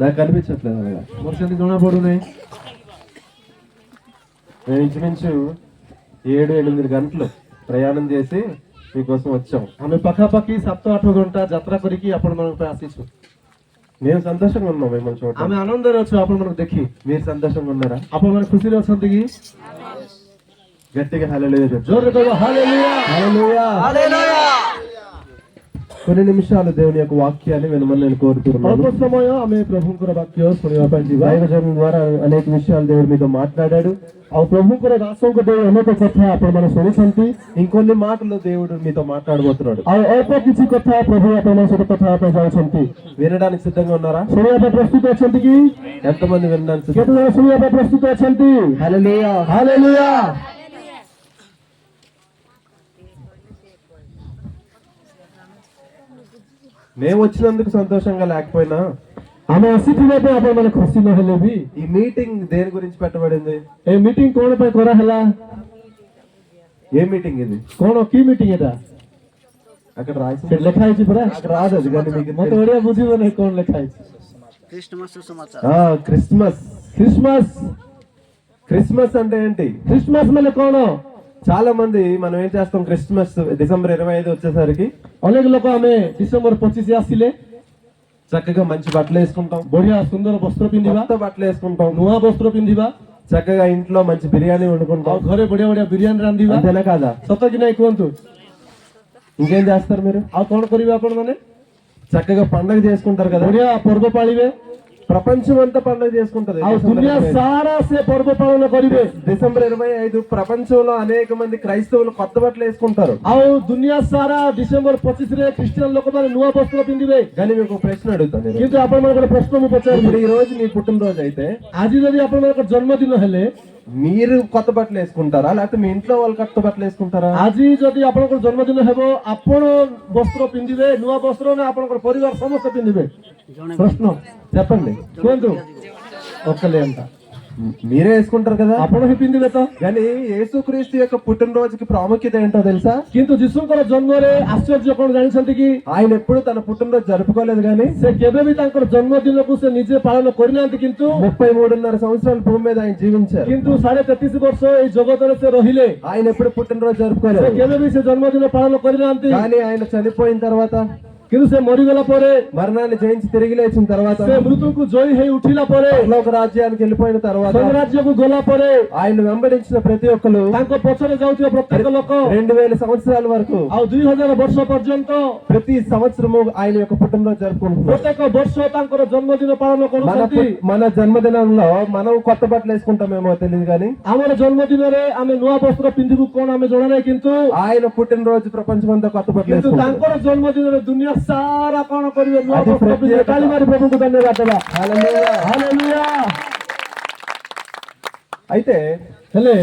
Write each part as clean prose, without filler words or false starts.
నాకు కనిపించట్లేదు అలాగా మొదటి జోనపడున్నాయి. మేము ఇంచుమించు 7-8 గంటలు ప్రయాణం చేసి మీకోసం వచ్చాం. ଆମେ ପାଖାପାଖି 7-8 ଘଣ୍ଟା ଯାତ୍ରା କରିକି ଆପଣମାନଙ୍କ ପାଇଁ ଆସିଛୁ. మేము సంతోషంగా ఉన్నాం మిమ్మల్ని చూడటం. ଆମେ ଆନନ୍ଦରେ ଅଛୁ ଆପଣମାନଙ୍କୁ ଦେଖି. మీరు సంతోషంగా ఉన్నారా? ଆପଣମାନେ ଖୁସିରେ ଅଛନ୍ତି କି? గట్టిగా హల్లెలూయా చెప్పండి. ଜୋରରେ କହିବ ହାଲେଲୁୟା హల్లెలూయా. హల్లెలూయా. కొన్ని నిమిషాలు దేవుని యొక్క వాక్యాన్ని వినమని నేను కోరుతున్నాను. ଅଳ୍ପ ସମୟ ଆମେ ପ୍ରଭୁଙ୍କର ବାକ୍ୟ ଶୁଣିବା ପାଇଁ ଯିବା. దైవజనం ద్వారా అనేక విషయాలు దేవుడు మీతో మాట్లాడాడు. ଆଉ ପ୍ରଭୁଙ୍କର ଦାସଙ୍କ ଦେଇ ଅନେକ କଥା ଆପଣମାନେ ଶୁଣିଛନ୍ତି. ఇంకొన్ని మాటలు దేవుడు మీతో మాట్లాడబోతున్నాడు. ଆଉ ଅଳ୍ପ କିଛି କଥା ପ୍ରଭୁ ଆପଣଙ୍କ ସହିତ କଥା ହେବା ପାଇଁ ଯାଉଛନ୍ତି. వినడానికి సిద్ధంగా ఉన్నారా? ଶୁଣିବା ପାଇଁ ପ୍ରସ୍ତୁତ ଅଛନ୍ତି କି? ఎంతమంది వినడానికి କେତେ ଜଣ ଶୁଣିବା ପାଇଁ ପ୍ରସ୍ତୁତ ଅଛନ୍ତି? హల్లెలూయా. ହାଲେଲୁୟା. మేము వచ్చినందుకు సంతోషంగా లేకపోయినా ଆମେ ଆସିଥିବା ପାଇଁ ଆପଣମାନେ ଖୁସି ନହେଲେ ବି ఈ మీటింగ్ దేని గురించి పెట్టబడింది? ଏ ମିଟିଂ କଣ ପାଇଁ କରାହେଲା? ఏ మీటింగ్ ఇది? କଣ କି ମିଟିଂ ଏଟା? అక్కడ రాసి ସେଠି ଲେଖା ହେଇଛି ପରା. నాకు రాదు అది, కానీ మీకు ମତେ ଓଡିଆ ବୁଝିବ ନାହିଁ କଣ ଲେଖା ହେଇଛି. క్రిస్మస్ సుసమాచారం. క్రిస్మస్. ଖ୍ରୀଷ୍ଟମାସ. క్రిస్మస్ అంటే ఏంటి? ଖ୍ରୀଷ୍ଟମାସ ମାନେ କଣ? చాలా మంది మనం ఏం చేస్తాం, క్రిస్మస్ డిసెంబర్ 25 వచ్చేసరికి ଅନେକ ଲୋକ ଆମେ ଡିସେମ୍ବର 25 ଆସିଲେ చక్కగా మంచి బట్టలు వేసుకుంటాం, ବଢିଆ ସୁନ୍ଦର ବସ୍ତ୍ର ପିନ୍ଧିବା, కొత్త బట్టలు వేసుకుంటాం, ନୂଆ ବସ୍ତ୍ର ପିନ୍ଧିବା, చక్కగా ఇంట్లో మంచి బిర్యానీ ଆଉ వండుకుంటాం. ଘରେ ବଢିଆ ବଢିଆ ବିରିୟାନୀ ରାନ୍ଧିବା. అంతేనా కాదా? ସତ କି ନାହିଁ କୁହନ୍ତୁ? ఇంకేం చేస్తారు మీరు? ଆଉ କଣ କରିବେ ଆପଣ ମାନେ? చక్కగా పండగ చేసుకుంటారు కదా. ବଢିଆ ପର୍ବ ପାଳିବେ. ప్రపంచం అంతా పండగ చేసుకుంటది. ଆଉ ଦୁନିଆ ସାରା ସେ ପର୍ବ ପାଳନ କରିବେ. డిసెంబర్ 25 ప్రపంచంలో అనేక మంది క్రైస్తవులు కొత్త బట్టలు వేసుకుంటారు. ଆଉ ଦୁନିଆ ସାରା ଡିସେମ୍ବର 25 ରେ ଖ୍ରୀଷ୍ଟିଆନ ଲୋକମାନେ ନୂଆ ବସ୍ତ୍ର ପିନ୍ଧିବେ. కానీ మీకు ఒక ప్రశ్న అడుగుతాను. କିନ୍ତୁ ଆପଣମାନଙ୍କ ଗୋଟେ ପ୍ରଶ୍ନ ମୁଁ ପଚାରିବି. ఇప్పుడు ఈ రోజు మీ పుట్టినరోజు అయితే ଆଜି ଯଦି ଆପଣମାନଙ୍କ ଜନ୍ମଦିନ ହେଲେ మీరు కొత్త బట్టలు వేసుకుంటారా, లేకపోతే మీ ఇంట్లో వాళ్ళు కొత్త బట్టలు వేసుకుంటారా? ଆଜି ଯଦି ଆପଣଙ୍କର ଜନ୍ମଦିନ ହେବ ଆପଣ ବସ୍ତ୍ର ପିନ୍ଧିବେ, ନୂଆ ବସ୍ତ୍ର, ନା ଆପଣଙ୍କର ପରିବାର ସମସ୍ତେ ପିନ୍ଧିବେ? ପ୍ରଶ୍ନ చెప్పండి. କୁହନ୍ତୁ. ఒక్కలే అంట. మీరే వేసుకుంటారు కదా. ଆପଣ ହିଁ ପିନ୍ଧିବେ ତ. కానీ యేసుక్రీస్తు యొక్క పుట్టినరోజుకి ప్రాముఖ్యత ఏంటో తెలుసా? କିନ୍ତୁ ଯୀଶୁଙ୍କର ଜନ୍ମରେ ଆଶ୍ଚର୍ଯ୍ୟ କଣ ଜାଣିଛନ୍ତି କି? ఆయన ఎప్పుడు తన పుట్టినరోజు జరుపుకోలేదు, కానీ ସେ କେବେ ବି ତାଙ୍କର ଜନ୍ମଦିନକୁ ସେ ନିଜେ ପାଳନ କରିନାହାନ୍ତି. କିନ୍ତୁ 33.5 సంవత్సరాలు భూమి మీద ఆయన జీవించారు. 33.5 ବର୍ଷ ଏଇ ଜଗତରେ ସେ ରହିଲେ. ఆయన ఎప్పుడు పుట్టినరోజు ସେ జరుపుకోలేదు, କେବେ ବି ସେ ଜନ୍ମଦିନ ପାଳନ କରିନାହାନ୍ତି. కానీ ఆయన చనిపోయిన తర్వాత, କିନ୍ତୁ ସେ ମରିଗଲା ପରେ, మరణాన్ని జయించి తిరిగి లేచిన తర్వాత, ସେ ମୃତ୍ୟୁକୁ ଜୟୀ ହେଇ ଉଠିଲା ପରେ, ఒక రాజ్యానికి వెళ్ళిపోయిన తర్వాత, ସ୍ୱର୍ଗରାଜ୍ୟକୁ ଗଲା ପରେ ఆయన వెంబడించిన ప్రతి ఒక్కరు ତାଙ୍କ ପଛରେ ଯାଉଥିବା ପ୍ରତ୍ୟେକ ଲୋକ 2000 సంవత్సరాల వరకు ଆଉ 2000 ବର୍ଷ ପର୍ଯ୍ୟନ୍ତ ప్రతి సంవత్సరము ఆయన యొక్క పుట్టినరోజు జరుపుకుంటున్నారు. ପ୍ରତ୍ୟେକ ବର୍ଷ ତାଙ୍କର ଜନ୍ମଦିନ ପାଳନ କରୁଛନ୍ତି. మన జన్మదినంలో మనం కొత్త బట్టలు వేసుకుంటామేమో తెలియదు, కానీ ଆମର ଜନ୍ମଦିନରେ ଆମେ ନୂଆ ବସ୍ତ୍ର ପିନ୍ଧିବୁ କଣ ଆମେ ଜଣା ନାହିଁ. କିନ୍ତୁ ఆయన పుట్టినరోజు ప్రపంచమంతా కొత్త బట్టలు କିନ୍ତୁ వేసుకుంటారు. ତାଙ୍କର ଜନ୍ମଦିନରେ ଦୁନିଆ ସାରା କଣ କରିବେ? ନୂଆ ବସ୍ତ୍ର ପିନ୍ଧିବେ. ତାଳି ମାରି ପ୍ରଭୁଙ୍କୁ ଧନ୍ୟବାଦ ଦେବା. హల్లెలూయా. ହାଲେଲୁୟା. అయితే ହେଲେ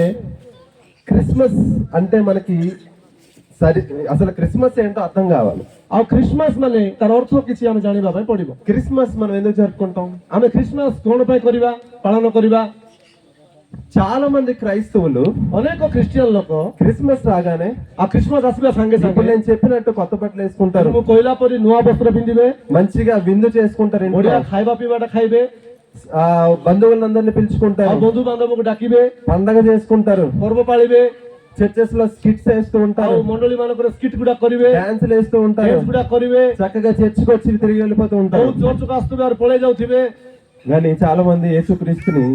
క్రిస్మస్ అంటే మనకి అసలు క్రిస్మస్ ఏంటో అర్థం కావాలి. ଆଉ ଖ୍ରୀଷ୍ଟମାସ ମାନେ ତାର ଅର୍ଥ କିଛି ଆମେ ଜାଣିବା ପାଇଁ ପଡିବ. క్రిస్మస్ మనం ఎందుకు జరుపుకుంటాం? ଆମେ ଖ୍ରୀଷ୍ଟମାସ କଣ ପାଇଁ କରିବା, ପାଳନ କରିବା? చాలా మంది క్రైస్తవులు ଅନେକ ଖ୍ରୀଷ୍ଟିଆନ ଲୋକ క్రిస్మస్ రాగానే ଆଉ ଖ୍ରୀଷ୍ଟମାସ ଆସିବା ସାଙ୍ଗେ ఇప్పుడు ସାଙ୍ଗେ నేను చెప్పినట్టు కొత్త బట్టలు వేసుకుంటారు, ମୁଁ କହିଲା ପରି ନୂଆ ବସ୍ତ୍ର ପିନ୍ଧିବେ, మంచిగా విందు చేసుకుంటారు, ఇంట్లో ବଢିଆ ଖାଇବା ପିଇବାଟା ଖାଇବେ, బంధువులందరినీ ଆଉ పిలుచుకుంటారు, ବନ୍ଧୁ ବାନ୍ଧବକୁ ଡାକିବେ, పండగ చేసుకుంటారు, ପର୍ବ ପାଳିବେ, చర్చెస్ లో స్కిట్స్ వేస్తూ ఉంటారు, ଆଉ ମଣ୍ଡଳୀ ମାନଙ୍କର ସ୍କିଟ୍ ଗୁଡା କରିବେ, డాన్సులు వేస్తూ ఉంటారు, ଡ୍ୟାନ୍ସ ଗୁଡା କରିବେ, చక్కగా చర్చికి వచ్చి తిరిగి వెళ్ళిపోతూ ఉంటారు. ଆଉ ଚର୍ଚ୍ଚକୁ ଆସୁଥିବେ ଆଉ ପଳେଇ ଯାଉଥିବେ. కానీ చాలా మంది యేసుక్రీస్తుని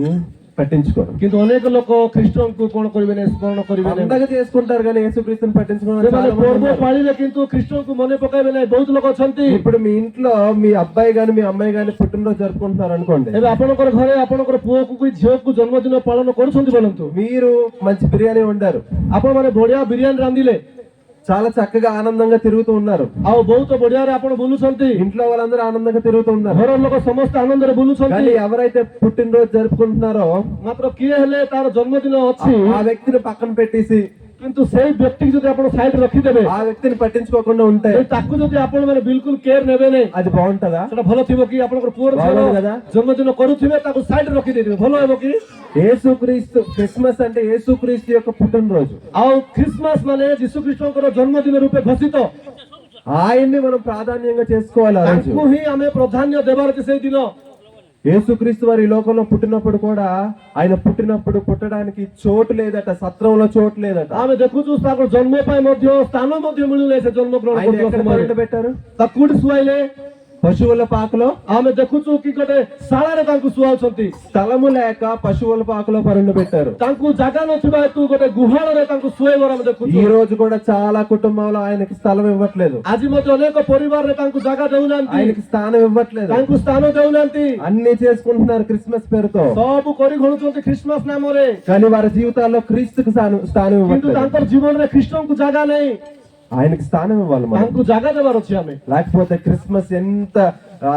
పట్టించుకోరు. କିନ୍ତୁ ଅନେକ ଲୋକ ଖ୍ରୀଷ୍ଟଙ୍କୁ କଣ କରିବେ ନାହିଁ, ସ୍ମରଣ କରିବେ ନାହିଁ. పండగ చేసుకుంటారు కానీ యేసుక్రీస్తుని పట్టించుకోరు. ସେମାନେ ପର୍ବ ପାଳିବେ କିନ୍ତୁ ଖ୍ରୀଷ୍ଟଙ୍କୁ ମନେ ପକାଇବେ ନାହିଁ. ବହୁତ ଲୋକ ଅଛନ୍ତି. ఇప్పుడు మీ ఇంట్లో మీ అబ్బాయి గాని మీ అమ్మాయి గాని పుట్టినరోజు జరుపుకుంటున్నారు అనుకోండి, ଏବେ ଆପଣଙ୍କର ଘରେ ଆପଣଙ୍କର ପୁଅକୁ କି ଝିଅକୁ ଜନ୍ମଦିନ ପାଳନ କରୁଛନ୍ତି ବୋଲନ୍ତୁ. మీరు మంచి బిర్యానీ వండారు, ଆପଣମାନେ ବଢିଆ ବିରିୟାନୀ ରାନ୍ଧିଲେ, చాలా చక్కగా ఆనందంగా తిరుగుతూ ఉన్నారు, ଆଉ ବହୁତ ବଢିଆରେ ଆପଣ ବୁଲୁଛନ୍ତି, ఇంట్లో వాళ్ళందరూ ఆనందంగా తిరుగుతూ ఉన్నారు. ଘର ଲୋକ ସମସ୍ତେ ଆନନ୍ଦରେ ବୁଲୁଛନ୍ତି. కానీ ఎవరైతే పుట్టినరోజు జరుపుకుంటున్నారో ମାତ୍ର କିଏ ହେଲେ ତାର ଜନ୍ମଦିନ ଅଛି, ఆ వ్యక్తిని పక్కన పెట్టేసి କିନ୍ତୁ ସେଇ ବ୍ୟକ୍ତିକୁ ଯଦି ଆପଣ ସାଇଡ୍ ରଖିଦେବେ, ఆ వ్యక్తిని పట్టించుకోకుండా ఉంటే ତାକୁ ଯଦି ଆପଣ ମାନେ ବିଲକୁଲ କେୟାର ନେବେ ନାହିଁ, అది బాగుంటుందా? ସେଟା ଭଲ ଥିବ କି? ଆପଣଙ୍କର ପୁଅର ଭଲ కదా? ଜନ୍ମଦିନ କରୁଥିବେ, ତାକୁ ସାଇଡ୍ ରଖିଦେଇଥିବେ, ଭଲ ହେବ କି? యేసుక్రీస్తు క్రిస్మస్ అంటే యేసుక్రీస్తు యొక్క పుట్టినరోజు. ଆଉ ଖ୍ରୀଷ୍ଟମାସ ମାନେ ଯୀଶୁ ଖ୍ରୀଷ୍ଟଙ୍କର ଜନ୍ମଦିନ ରୂପେ ଘୋଷିତ. ఆయన్ని మనం ప్రాధాన్యంగా చేసుకోవాలి. ఆ రోజు ତାଙ୍କୁ ହିଁ ଆମେ ପ୍ରାଧାନ୍ୟ ଦେବାର ଅଛି ସେଇ ଦିନ। యేసుక్రీస్తు వారు ఈ లోకంలో పుట్టినప్పుడు కూడా ఆయన పుట్టినప్పుడు పుట్టడానికి చోటు లేదట, సత్రంలో చోటు లేదట. ଆମେ ଦେଖୁଛୁ ତାଙ୍କ ଜନ୍ମ ପାଇଁ ମଧ୍ୟ ସ୍ଥାନ ମଧ୍ୟ ମିଳୁନାହିଁ ସେ ଜନ୍ମ ଗ୍ରହଣ ఆయన କରୁଥିବା ఎక్కడ ସମୟରେ। పడుకోబెట్టారు? ତାକୁ କୋଉଠି ଶୁଆଇଲେ? పశువుల పాకలో. ଆମେ ଦେଖୁଛୁ କି ଗୋଟେ ଶାଳାରେ ତାଙ୍କୁ ଶୁଆଉଛନ୍ତି। స్థలము లేక పశువుల పాకలో పరుండబెట్టారు. ତାଙ୍କୁ ଜାଗା ନଥିବା ହେତୁ ଗୋଟେ ଗୁହାଳରେ ତାଙ୍କୁ ଶୁଆଇବାର ଆମେ ఈ ଦେଖୁଛୁ। రోజు కూడా చాలా కుటుంబంలో ఆయనకి స్థలం ఇవ్వట్లేదు, ଆଜି ମଧ୍ୟ ଅନେକ ପରିବାରରେ ତାଙ୍କୁ ଜାଗା ଦେଉନାହାନ୍ତି, ఆయనకి స్థానం ఇవ్వట్లేదు. ତାଙ୍କୁ ସ୍ଥାନ ଦେଉନାହାନ୍ତି, అన్ని చేసుకుంటున్నారు క్రిస్మస్ పేరుతో, ସବୁ କରି ଘଣୁଛନ୍ତି ଖ୍ରୀଷ୍ଟମାସ ନାମରେ, కానీ వారి జీవితాల్లో క్రీస్తుకు స్థానం କିନ୍ତୁ ఇవ్వట్లేదు. ତାଙ୍କର ଜୀବନରେ ଖ୍ରୀଷ୍ଟଙ୍କୁ ଜାଗା ନାହିଁ। ఆయనకి స్థానం ఇవ్వాలి మనం, ତାଙ୍କୁ ଜାଗା ଦେବାର ଅଛି ଆମେ। లేకపోతే క్రిస్మస్ ఎంత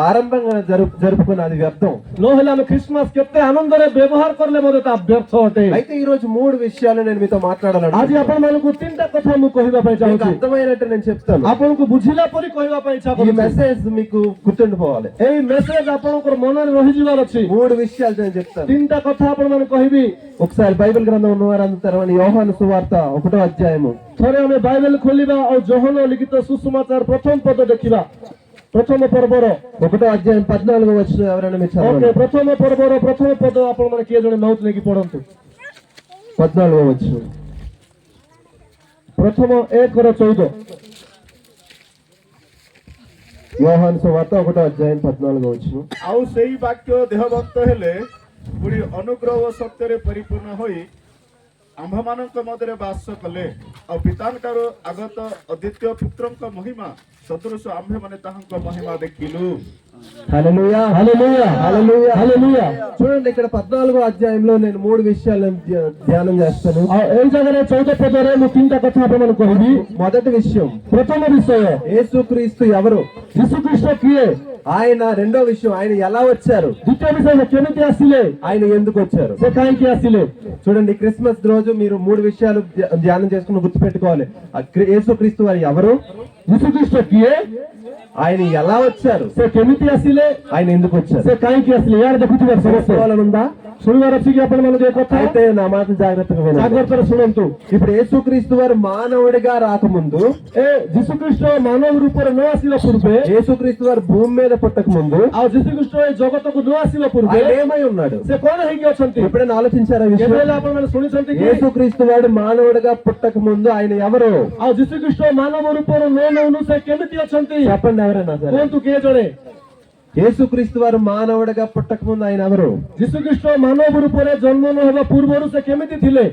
ఆరంభంగా జరుపుకున్న అది వ్యర్థం. ନହେଲେ ଆମେ ଖ୍ରୀଷ୍ଟମାସ କେତେ ଆନନ୍ଦରେ ବ୍ୟବହାର କଲେ ମଧ୍ୟ ତା ବ୍ୟର୍ଥ ଅଟେ। అయితే ఈ రోజు 3 విషయాలు నేను మీతో ଆଜି మాట్లాడాలను. ଆପଣମାନଙ୍କୁ 3ଟା କଥା ମୁଁ କହିବା ପାଇଁ మీకు ଚାହୁଁଛି, అర్థమైనట్టు నేను చెప్తాను. ଆପଣଙ୍କୁ ବୁଝିଲା ପରି କହିବା ପାଇଁ ଇଚ୍ଛା ఈ କରୁଛି। మెసేజ్ మీకు గుర్తుండిపోవాలి. ଏଇ ମେସେଜ ଆପଣଙ୍କର ମନରେ ରହିଯିବାର ଅଛି। 3 విషయాలు నేను చెప్తాను. 3ଟା କଥା ଆପଣମାନେ କହିବି। ఒకసారి బైబిల్ గ్రంథం ఉన్నవారందరూ తెరవండి. యోహాను సువార్త 1వ అధ్యాయము. ଥରେ ଆମେ ବାଇବେଲ ଖୋଲିବା ଆଉ ଯୋହନ ଲିଖିତ ସୁସମାଚାର ପ୍ରଥମ ପଦ ଦେଖିବା। ପ୍ରଥମ ପର୍ବର 1వ అధ్యాయం 14వ వచనం ఎవరైనా మీరు ଓକେ, చదవండి. ପ୍ରଥମ ପର୍ବର ପ୍ରଥମ ପଦ ଆପଣମାନେ କିଏ ଜଣେ ମାଉଥ ନେଇକି ପଢନ୍ତୁ। 14వ వచనం. ପ୍ରଥମ 1:14। యోహాను సువార్త 1వ అధ్యాయం 14వ వచనం. ଆଉ ସେଇ ବାକ୍ୟ ଦେହଭକ୍ତ ହେଲେ ପୁଣି ଅନୁଗ୍ରହ ଓ ସତ୍ୟରେ ପରିପୂର୍ଣ୍ଣ ହୋଇ ଆମ୍ଭମାନଙ୍କ ମଧ୍ୟରେ ବାସ କଲେ। ଆଉ ପିତାଙ୍କଠାରୁ ଆଗତ ଅଦ୍ୱିତୀୟ ପୁତ୍ରଙ୍କ ମହିମା ସଦୃଶ ଆମ୍ଭେମାନେ ତାହାଙ୍କ ମହିମା ଦେଖିଲୁ। హల్లెలూయా, హల్లెలూయా, హల్లెలూయా, హల్లెలూయా। చూడండి ఇక్కడ 14వ అధ్యాయంలో నేను 3 విషయాలు ధ్యానం చేస్తాను. ଆଉ ଏଇ ଜାଗାରେ 14 ପଦରେ ମୁଁ 3ଟା କଥା ଆପଣମାନଙ୍କୁ କହିବି। మొదటి విషయం, ପ୍ରଥମ ବିଷୟ యేసుక్రీస్తు ఎవరు? ଯୀଶୁଖ୍ରୀଷ୍ଟ କିଏ? ఆయన. రెండో విషయం, ఆయన ఎలా వచ్చారు? ଦ୍ୱିତୀୟ ବିଷୟ କେମିତି ଆସିଲେ? ఆయన ఎందుకు వచ్చారు? ସେ କାହିଁକି ଆସିଲେ? చూడండి, క్రిస్మస్ రోజు మీరు 3 విషయాలు ధ్యానం చేసుకుని గుర్తుపెట్టుకోవాలి. యేసుక్రీస్తు వారు ఎవరు? ଯୀଶୁଖ୍ରୀଷ୍ଟ କିଏ? ఆయన ఎలా వచ్చారు? ସେ କେମିତି ଆସିଲେ? ఆయన ఎందుకు వచ్చారు? ସେ କାହିଁକି ଆସିଲେ? ୟାର ଦେଖୁଥିବାର ସମସ୍ତେ తెలుసుకోవాలనుందా? ଶୁଣିବାର ଅଛି କି ଆପଣମାନଙ୍କୁ ଏ କଥା? అయితే నా మాట జాగ్రత్తగా వినండి. ଜାଗ୍ରତରେ ଶୁଣନ୍ତୁ। ఇప్పుడు యేసుక్రీస్తు వారు మానవుడిగా రాకముందు, ଏ ଯୀଶୁଖ୍ରୀଷ୍ଟ ମାନବ ରୂପରେ ନ ଆସିବା ପୂର୍ବେ, యేసుక్రీస్తు వారు భూమి మీద పుట్టక ముందు ଆଉ ଯୀଶୁଖ୍ରୀଷ୍ଟ ଏ ଜଗତକୁ ନ ଆସିବା ପୂର୍ବେ ఆయన ఏమై ఉన్నాడు? ସେ କଣ ହେଇକି ଅଛନ୍ତି? ఎప్పుడైనా ఆలోచించారా ఈ କେବେ విషయం? ହେଲେ ଆପଣମାନେ ଶୁଣିଛନ୍ତି କି? యేసుక్రీస్తు వాడు మానవుడిగా పుట్టక ముందు ఆయన ఎవరు? ଆଉ ଯୀଶୁଖ୍ରୀଷ୍ଟ ମାନବ ରୂପରୁ ନ ନେଉନୁ ସେ କେମିତି ଅଛନ୍ତି? చెప్పండి ఎవరైనా సరే. କୁହନ୍ତୁ କିଏ ଜଣେ? యేసుక్రీస్తు వారు మానవుడిగా పుట్టక ముందు ఆయన ఎవరు? ଯୀଶୁଖ୍ରୀଷ୍ଟ ମାନବ ରୂପରେ ଜନ୍ମ ନ ହେବା ପୂର୍ବରୁ ସେ କେମିତି ଥିଲେ?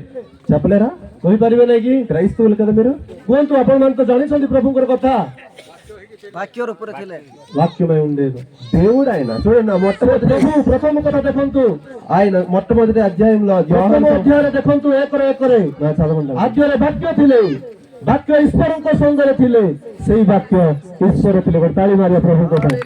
చెప్పలేరా? କହିପାରିବେ ନାଇଁ କି? క్రైస్తవులు కదా మీరు. କୁହନ୍ତୁ, ଆପଣମାନେ ତ ଜାଣିଛନ୍ତି ପ୍ରଭୁଙ୍କର କଥା। ବାକ୍ୟ ରୂପରେ ଥିଲେ। వాక్యమై ఉండేది దేవుడు ఆయన. చూడండి, నా మొట్టమొదటి ପ୍ରଭୁ ପ୍ରଥମ କଥା ଦେଖନ୍ତୁ, ఆయన మొట్టమొదటి అధ్యాయంలో ପ୍ରଥମ యోహాను ଅଧ୍ୟାୟରେ ଦେଖନ୍ତୁ 1:1 నా చదవండి. ଆଦ୍ୟରେ ବାକ୍ୟ ଥିଲେ, ବାକ୍ୟ ଈଶ୍ୱରଙ୍କ ସଙ୍ଗରେ ଥିଲେ, ସେଇ ବାକ୍ୟ ଈଶ୍ୱର ଥିଲେ। ଗୋଟେ ତାଳି ମାରିବା ପ୍ରଭୁଙ୍କ ପାଇଁ।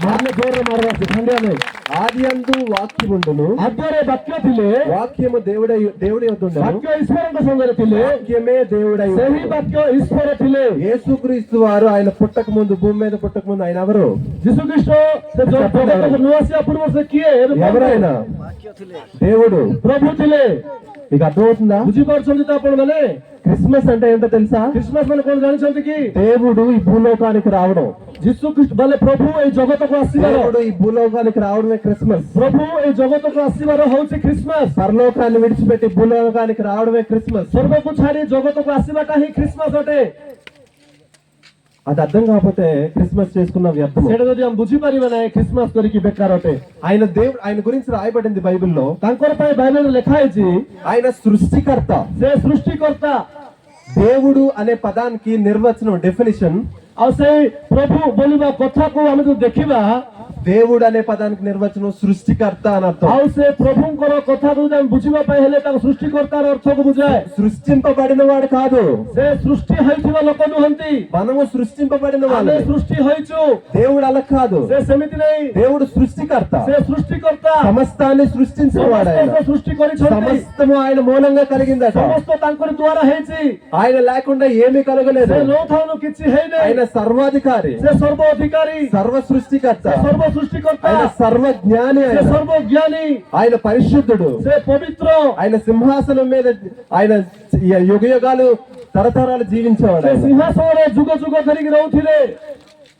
ମାରିଲେ ଜୋରରେ ମାରିବା ଅଛି, ଖଣ୍ଡିଆ ନାହିଁ। ఆదియందు వాక్యముండును, ଆଦ୍ୟରେ ବାକ୍ୟ ଥିଲେ, వాక్యము దేవుడి యొద్ద ఉండెను, ବାକ୍ୟ ଈଶ୍ୱରଙ୍କ ସଙ୍ଗରେ ଥିଲେ, వాక్యమే దేవుడై ସେହି ఉండెను. ବାକ୍ୟ ଈଶ୍ୱର ଥିଲେ। యేసుక్రీస్తు వారు ఆయన పుట్టక ముందు, భూమి మీద పుట్టక ముందు ఆయన ఎవరు? ଯୀଶୁଖ୍ରୀଷ୍ଟ ସେ ଜଗତକୁ ନ ଆସିବା ପୂର୍ବରୁ ସେ କିଏ? ఎవరైనా ବାକ୍ୟ ଥିଲେ। దేవుడు. ପ୍ରଭୁ ଥିଲେ। మీకు అర్థమవుతుందా? ବୁଝିପାରୁଛନ୍ତି ତ ଆପଣମାନେ? క్రిస్మస్ అంటే ఏంటో తెలుసా? ଖ୍ରୀଷ୍ଟମାସ ମାନେ କଣ ଜାଣିଛନ୍ତି କି? దేవుడు ఈ భూలోకానికి రావడం. ଯୀଶୁଖ୍ରୀଷ୍ଟ ବୋଲେ ପ୍ରଭୁ ଏଇ ଜଗତକୁ ଆସିବାର, దేవుడు ఈ భూలోకానికి రావడమే క్రిస్మస్. ପ୍ରଭୁ ଏଇ ଜଗତକୁ ଆସିବାର ହଉଛି ଖ୍ରୀଷ୍ଟମାସ। పరలోకాన్ని విడిచిపెట్టి భూలోకానికి రావడమే క్రిస్మస్. ସ୍ୱର୍ଗକୁ ଛାଡି ଜଗତକୁ ଆସିବାଟା ହିଁ ଖ୍ରୀଷ୍ଟମାସ ଅଟେ। అది అర్థం కాకపోతే క్రిస్మస్ చేసుకున్న వ్యర్థం. ସେଇଟା ଯଦି ଆମେ ବୁଝିପାରିବା ନାହିଁ, ଖ୍ରୀଷ୍ଟମାସ କରିକି ବେକାର ଅଟେ। ఆయన దేవుడు, ఆయన గురించి రాయబడింది బైబిల్లో. ତାଙ୍କର ପାଇଁ ବାଇବେଲରେ ଲେଖା ହେଇଛି ఆయన సృష్టికర్త. ସେ ସୃଷ୍ଟିକର୍ତ୍ତା। దేవుడు అనే పదానికి నిర్వచనం, డెఫినిషన్, ଆଉ ସେଇ ପ୍ରଭୁ ବୋଲିବା କଥାକୁ ଆମେ ଯଦି ଦେଖିବା, దేవుడు అనే పదానికి నిర్వచనం సృష్టికర్త అని అర్థం. ଆଉ ସେ ପ୍ରଭୁଙ୍କର କଥାକୁ ଯଦି ଆମେ ବୁଝିବା ପାଇଁ ହେଲେ ତାକୁ ସୃଷ୍ଟିକର୍ତ୍ତାର ଅର୍ଥକୁ ବୁଝାଏ। సృష్టింపబడిన వాడు కాదు, ସେ సృష్టి ହେଇଥିବା ଲୋକ ନୁହନ୍ତି, మనము సృష్టింపబడిన ଆମେ వాళ్ళు. ସୃଷ୍ଟି ହେଇଛୁ। దేవుడు అలా కాదు, ସେ ସେମିତି ନାହିଁ, దేవుడు సృష్టికర్త. ସେ ସୃଷ୍ଟିକର୍ତ୍ତା। సమస్తాన్ని సృష్టించిన వాడు ఆయన. ସମସ୍ତଙ୍କୁ సృష్టి କରିଛନ୍ତି, సమస్తము ఆయన మూలంగా కలిగిందట. ସମସ୍ତ ତାଙ୍କରି ଦ୍ୱାରା ହେଇଛି। ఆయన లేకుండా ఏమీ కలగలేదు. ସେ ନଥାଉను କିଛି ହେଇନାହିଁ। ఆయన సర్వాధికారి, ସେ ସର୍ବ ଅଧିକାରୀ, సర్వ సృష్టికర్త, ସେ ସର୍ବ ସୃଷ୍ଟିକର୍ତ୍ତା, ఆయన సర్వజ్ఞాని, ସେ ఆయన ସର୍ବଜ୍ଞାନୀ, ఆయన పరిశుద్ధుడు, ସେ ପବିତ୍ର, ఆయన సింహాసనం మీద ఆయన యుగ యుగాలు తరతరాలు జీవించేవాడు ସେ ఆయన. ସିଂହାସନରେ ଯୁଗ ଯୁଗ ଧରିକି ରହୁଥିଲେ।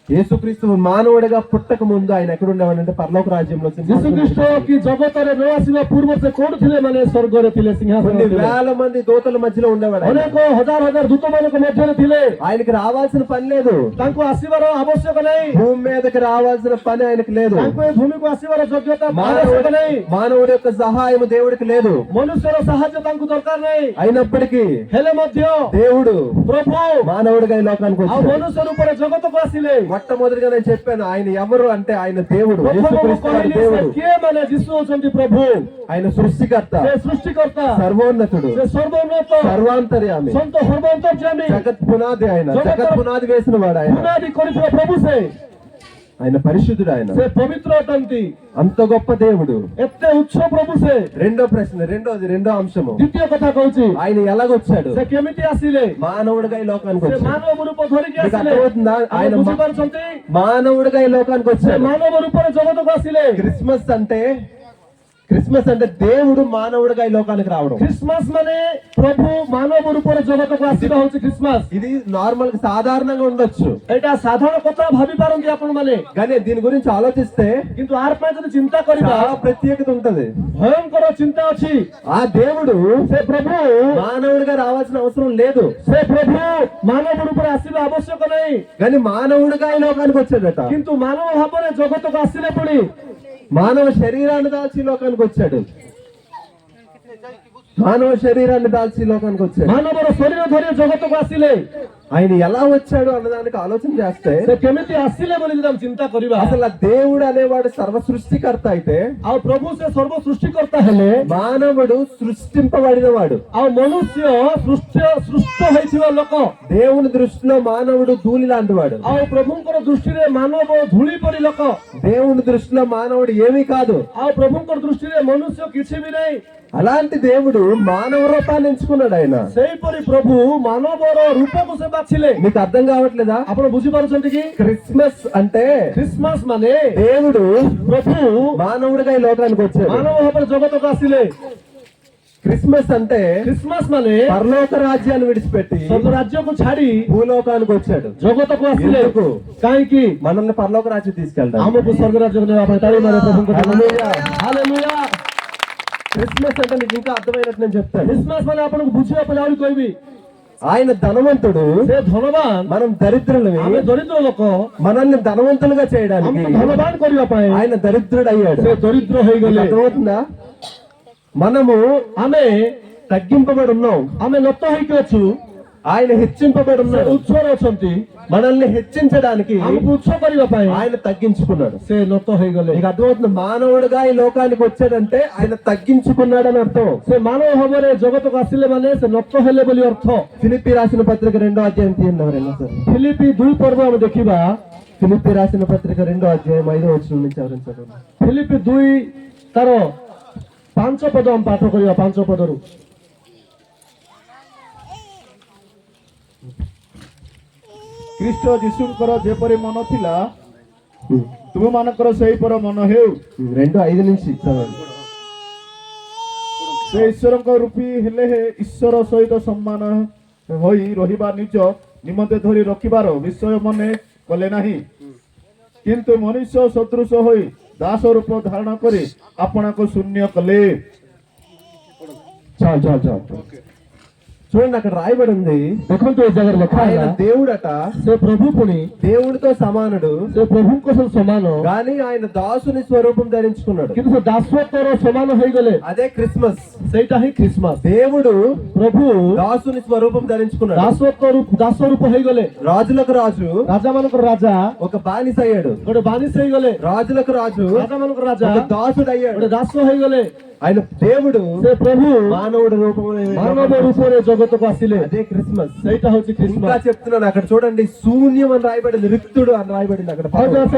యేసుక్రీస్తు మానవుడిగా పుట్టక ముందు ఆయన ఎక్కడ ఉండేవాడంటే పరలోక రాజ్యంలో ଯୀଶୁ ଖ୍ରୀଷ୍ଟ କି ଜଗତରେ ନ ଆସିବା ପୂର୍ବରୁ ସେ କୋଉଠି ଥିଲେ? ମାନେ ସ୍ୱର୍ଗରେ ଥିଲେ, కొన్ని ସିଂହାସନରେ ଥିଲେ। వేల మంది దూతల మధ్యలో ఉండేవాడు ఆయన. ଅନେକ ହଜାର ହଜାର ଦୂତମାନଙ୍କ ମଧ୍ୟରେ ଥିଲେ। ఆయనకి రావాల్సిన పని లేదు, ତାଙ୍କୁ ଆସିବାର ଆବଶ୍ୟକ ନାହିଁ। భూమి మీదకి రావాల్సిన పని ఆయనకి లేదు, ତାଙ୍କୁ ଏ ଭୂମିକୁ ଆସିବାର ଯୋଗ୍ୟତା ଆବଶ୍ୟକ మానవుడి ନାହିଁ। మానవుడి యొక్క సహాయం దేవుడికి లేదు. ମନୁଷ୍ୟର ସାହାଯ୍ୟ ତାଙ୍କୁ ଦରକାର ନାହିଁ। అయినప్పటికీ ହେଲେ ମଧ୍ୟ దేవుడు ପ୍ରଭୁ మానవుడిగా ఈ లోకానికి ଆଉ వచ్చాడు. ମନୁଷ୍ୟ ରୂପରେ ଜଗତକୁ ଆସିଲେ। మొట్టమొదటిగా నేను చెప్పాను ఆయన ఎవరు అంటే ఆయన దేవుడు, ପ୍ରଥମ ମୁଁ యేసుక్రీస్తు వారి କହିଲି దేవుడు. ସେ କିଏ? ମାନେ ଯୀଶୁ ହଉଛନ୍ତି ପ୍ରଭୁ। ఆయన సృష్టికర్త, ସେ ସୃଷ୍ଟିକର୍ତ୍ତା, సర్వోన్నతుడు, ସେ ସର୍ବୋନ୍ନତ, సర్వాంతర్యామి, ସନ୍ତ ସର୍ବଅନ୍ତର୍ଯ୍ୟାମୀ, జగత్ పునాది ఆయన, జగత్ పునాది వేసిన వాడు ఆయన. ବୁନାଦି କରିଥିବା ପ୍ରଭୁ ସେ। ఆయన పరిశుద్ధుడు, ఆయన ସେ ପବିତ୍ର ଅଟନ୍ତି। అంత గొప్ప దేవుడు. ଏତେ ଉଚ୍ଚ ପ୍ରଭୁ ସେ। రెండో ప్రశ్న, రెండో అంశము, ଦ୍ୱିତୀୟ କଥା କହୁଛି ఆయన ఎలాగొచ్చాడు? ସେ କେମିତି ଆସିଲେ? మానవుడిగా ఈ లోకానికి ସେ వచ్చాడు. ମାନବ ରୂପ ଧରିକି మీకు ଆସିଲେ। అర్థమవుతుందా? ఆయన ଆପଣ ବୁଝିପାରୁଛନ୍ତି? మానవుడిగా ఈ లోకానికి ସେ వచ్చాడు. ମାନବ ରୂପରେ ଜଗତକୁ ଆସିଲେ। క్రిస్మస్ అంటే దేవుడు మానవుడిగా ఈ లోకానికి రావడం. ଖ୍ରୀଷ୍ଟମାସ ମାନେ ପ୍ରଭୁ ମାନବ ରୂପରେ ଜଗତକୁ ଆସିବା ହଉଛି ଖ୍ରୀଷ୍ଟମାସ। ఇది నార్మల్ గా సాధారణంగా ఉండొచ్చు, ଏଇଟା ସାଧାରଣ କଥା ଭାବି ପାରନ୍ତି ଆପଣ ମାନେ, కానీ దీని గురించి ఆలోచిస్తే କିନ୍ତୁ ଆର ପାଇଁ ଯଦି ଚିନ୍ତା କରିବା చాలా ప్రత్యేకత ఉంటది. ଭୟଙ୍କର ଚିନ୍ତା ଅଛି। ఆ దేవుడు ସେ ପ୍ରଭୁ మానవుడిగా రావాల్సిన అవసరం లేదు, ସେ ପ୍ରଭୁ ମାନବ ରୂପରେ ଆସିବା ଆବଶ୍ୟକ ନାହିଁ, కానీ మానవుడిగా ఈ లోకానికి వచ్చాడట. କିନ୍ତୁ ମାନବ ଭାବରେ ଜଗତକୁ ଆସିଲେ ପୁଣି మానవ శరీరాన్ని దాల్చి ఈ లోకానికి వచ్చాడు. మానవ శరీరాన్ని దాల్చి ఈ లోకానికి వచ్చాడు. ମାନବର ଶରୀର ଧରି ଜଗତକୁ ଆସିଲେ। ఆయన ఎలా వచ్చాడు అన్నదానికి ఆలోచన చేస్తే ସେ କେମିତି ଆସିଲେ ବୋଲି ଯଦି ଆମେ ଚିନ୍ତା କରିବା, అసలు ఆ దేవుడు అనేవాడు సర్వ సృష్టికర్త అయితే ଆଉ ପ୍ରଭୁ ସେ ସର୍ବ ସୃଷ୍ଟିକର୍ତ୍ତା ହେଲେ, మానవుడు సృష్టింపబడిన వాడు. ଆଉ ମନୁଷ୍ୟ ସୃଷ୍ଟ ହେଇଥିବା ଲୋକ, దేవుని దృష్టిలో మానవుడు ధూళి లాంటి వాడు. ଆଉ ପ୍ରଭୁଙ୍କର ଦୃଷ୍ଟିରେ ମାନବ ଧୂଳି ପରି ଲୋକ, దేవుని దృష్టిలో మానవుడు ఏమీ కాదు. ଆଉ ପ୍ରଭୁଙ୍କର ଦୃଷ୍ଟିରେ ମନୁଷ୍ୟ କିଛି ବି ନାହିଁ। అలాంటి దేవుడు మానవ రూపాన్ని ఎంచుకున్నాడు ఆయన. ସେହିପରି ପ୍ରଭୁ ମାନବର ରୂପକୁ ସେ ବାଛିଲେ। మీకు అర్థం కావట్లేదా? ଆପଣ ବୁଝିପାରୁଛନ୍ତି କି? క్రిస్మస్ అంటే ଖ୍ରୀଷ୍ଟମାସ ମାନେ దేవుడు ପ୍ରଭୁ మానవుడిగా ఈ లోకానికి వచ్చాడు. ମାନବ ଭାବରେ ଜଗତକୁ ଆସିଲେ। క్రిస్మస్ అంటే ଖ୍ରୀଷ୍ଟମାସ ମାନେ పరలోక రాజ్యాన్ని విడిచిపెట్టి ସ୍ୱର୍ଗ ରାଜ୍ୟକୁ ଛାଡି భూలోకానికి వచ్చాడు. ଜଗତକୁ ଆସିଲେ। ఎందుకు? କାହିଁକି? మనల్ని పరలోక రాజ్యం తీసుకెళ్తాడు. ଆମକୁ ସ୍ୱର୍ଗ ରାଜ୍ୟକୁ ନେବା ପାଇଁ ତାଳି ମାରେ ପ୍ରଭୁଙ୍କ హల్లెలూయా. ହାଲେଲୁୟା। క్రిస్మస్ అంటే మీకు ఇంకా అర్థమైనట్టు నేను చెప్తాను. ଖ୍ରୀଷ୍ଟମାସ ମାନେ ଆପଣଙ୍କୁ ବୁଝିବା ପାଇଁ ଆହୁରି କହିବି, ఆయన ధనవంతుడు, ସେ ଧନବାନ, మనం దరిద్రులవి. ଆମେ ଦରିଦ୍ର ଲୋକ, మనల్ని ధనవంతులుగా చేయడానికి ଆମକୁ ଧନବାନ କରିବା ପାଇଁ ఆయన దరిద్రుడు అయ్యాడు. ସେ దరిద్ର మీకు ହେଇଗଲେ। అర్థమవుతుందా? మనము ଆମେ తగ్గింపబడి ఉన్నాం, ଆମେ ନତ ହେଇକି ଅଛୁ, ఆయన హెచ్చింపబడి ସେ ఉన్నాడు. ଉଚ୍ଚରେ ଅଛନ୍ତି। మనల్ని హెచ్చించడానికి ଆମକୁ ଉଚ୍ଚ କରିବା ପାଇଁ ఆయన తగ్గించుకున్నాడు. ସେ ନତ ହେଇଗଲେ। మీకు అర్థమవుతుంది? మానవుడిగా ఈ లోకానికి వచ్చాడంటే ఆయన తగ్గించుకున్నాడని అర్థం. ସେ ମାନବ ଭାବରେ ଜଗତକୁ ଆସିଲେ ମାନେ ସେ ନତ ହେଲେ ବୋଲି ଅର୍ଥ। ఫిలిప్పి రాసిన పత్రిక 2వ అధ్యాయం తీయండి ఎవరైనా సరే. ଫିଲିପି 2 ପର୍ବ ଆମେ ଦେଖିବା। ఫిలిప్పి రాసిన పత్రిక 2వ అధ్యాయం 5వ వచనం నుంచి ఎవరైనా చదవండి. ଫିଲିପି 2 ତାର 5 ପଦ ଆମେ ପାଠ କରିବା। 5 ପଦରୁ ଖ୍ରୀଷ୍ଟ ଯୀଶୁଙ୍କର ଯେପରି ମନ ଥିଲା ତୁମମାନଙ୍କର ସେହିପରି ମନ ହେଉ। 2:5 నుంచి చదవండి. ସେ ଈଶ୍ୱରଙ୍କ ରୂପୀ ହେଲେ ଈଶ୍ୱର ସହିତ ସମାନ ହୋଇ ରହିବା ନିଜ ନିମନ୍ତେ ଧରି ରଖିବାର ବିଷୟ ମନେ କଲେ ନାହିଁ, କିନ୍ତୁ ମନୁଷ୍ୟ ସଦୃଶ ହୋଇ ଦାସ ରୂପ ଧାରଣ କରି ଆପଣାକୁ ଶୂନ୍ୟ କଲେ। చాలు చూడండి, అక్కడ రాయబడి ఉంది. ଦେଖନ୍ତୁ ଏ ଜାଗାରେ ଲେଖା ఆయన ହେଲା దేవుడట, ସେ ପ୍ରଭୁ ପୁଣି దేవుడితో సమానుడు, ସେ ପ୍ରଭୁଙ୍କ ସହ ସମାନ, కానీ ఆయన దాసుని స్వరూపం ధరించుకున్నాడు. କିନ୍ତୁ ସେ ଦାସତ୍ୱର ସମାନ ହେଇଗଲେ। అదే క్రిస్మస్. ସେଇଟା ହିଁ ଖ୍ରୀଷ୍ଟମାସ। దేవుడు ପ୍ରଭୁ దాసుని స్వరూపం ధరించుకున్నాడు. ଦାସ ରୂପ ହେଇଗଲେ। రాజులకు రాజు ରାଜା ମାନଙ୍କର ରାଜା ఒక బానిస అయ్యాడు. ଗୋଟେ ବାନିସ ହେଇଗଲେ। రాజులకు రాజు ରାଜା ମାନଙ୍କର ରାଜା ఒక దాసుడు అయ్యాడు. ଗୋଟେ ଦାସ ହେଇଗଲେ। ఆయన దేవుడు ସେ ପ୍ରଭୁ మానవుడి రూపంలో ମାନବ రూପରେ ଜଗତକୁ ଆସିଲେ। అదే క్రిస్మస్. ସେଇଟା ହଉଛି ఇంకా ଖ୍ରୀଷ୍ଟମାସ। చెప్తున్నాను, అక్కడ చూడండి, శూన్యం అని రాయబడింది, రిక్తుడు అని రాయబడింది అక్కడ. ଆଉ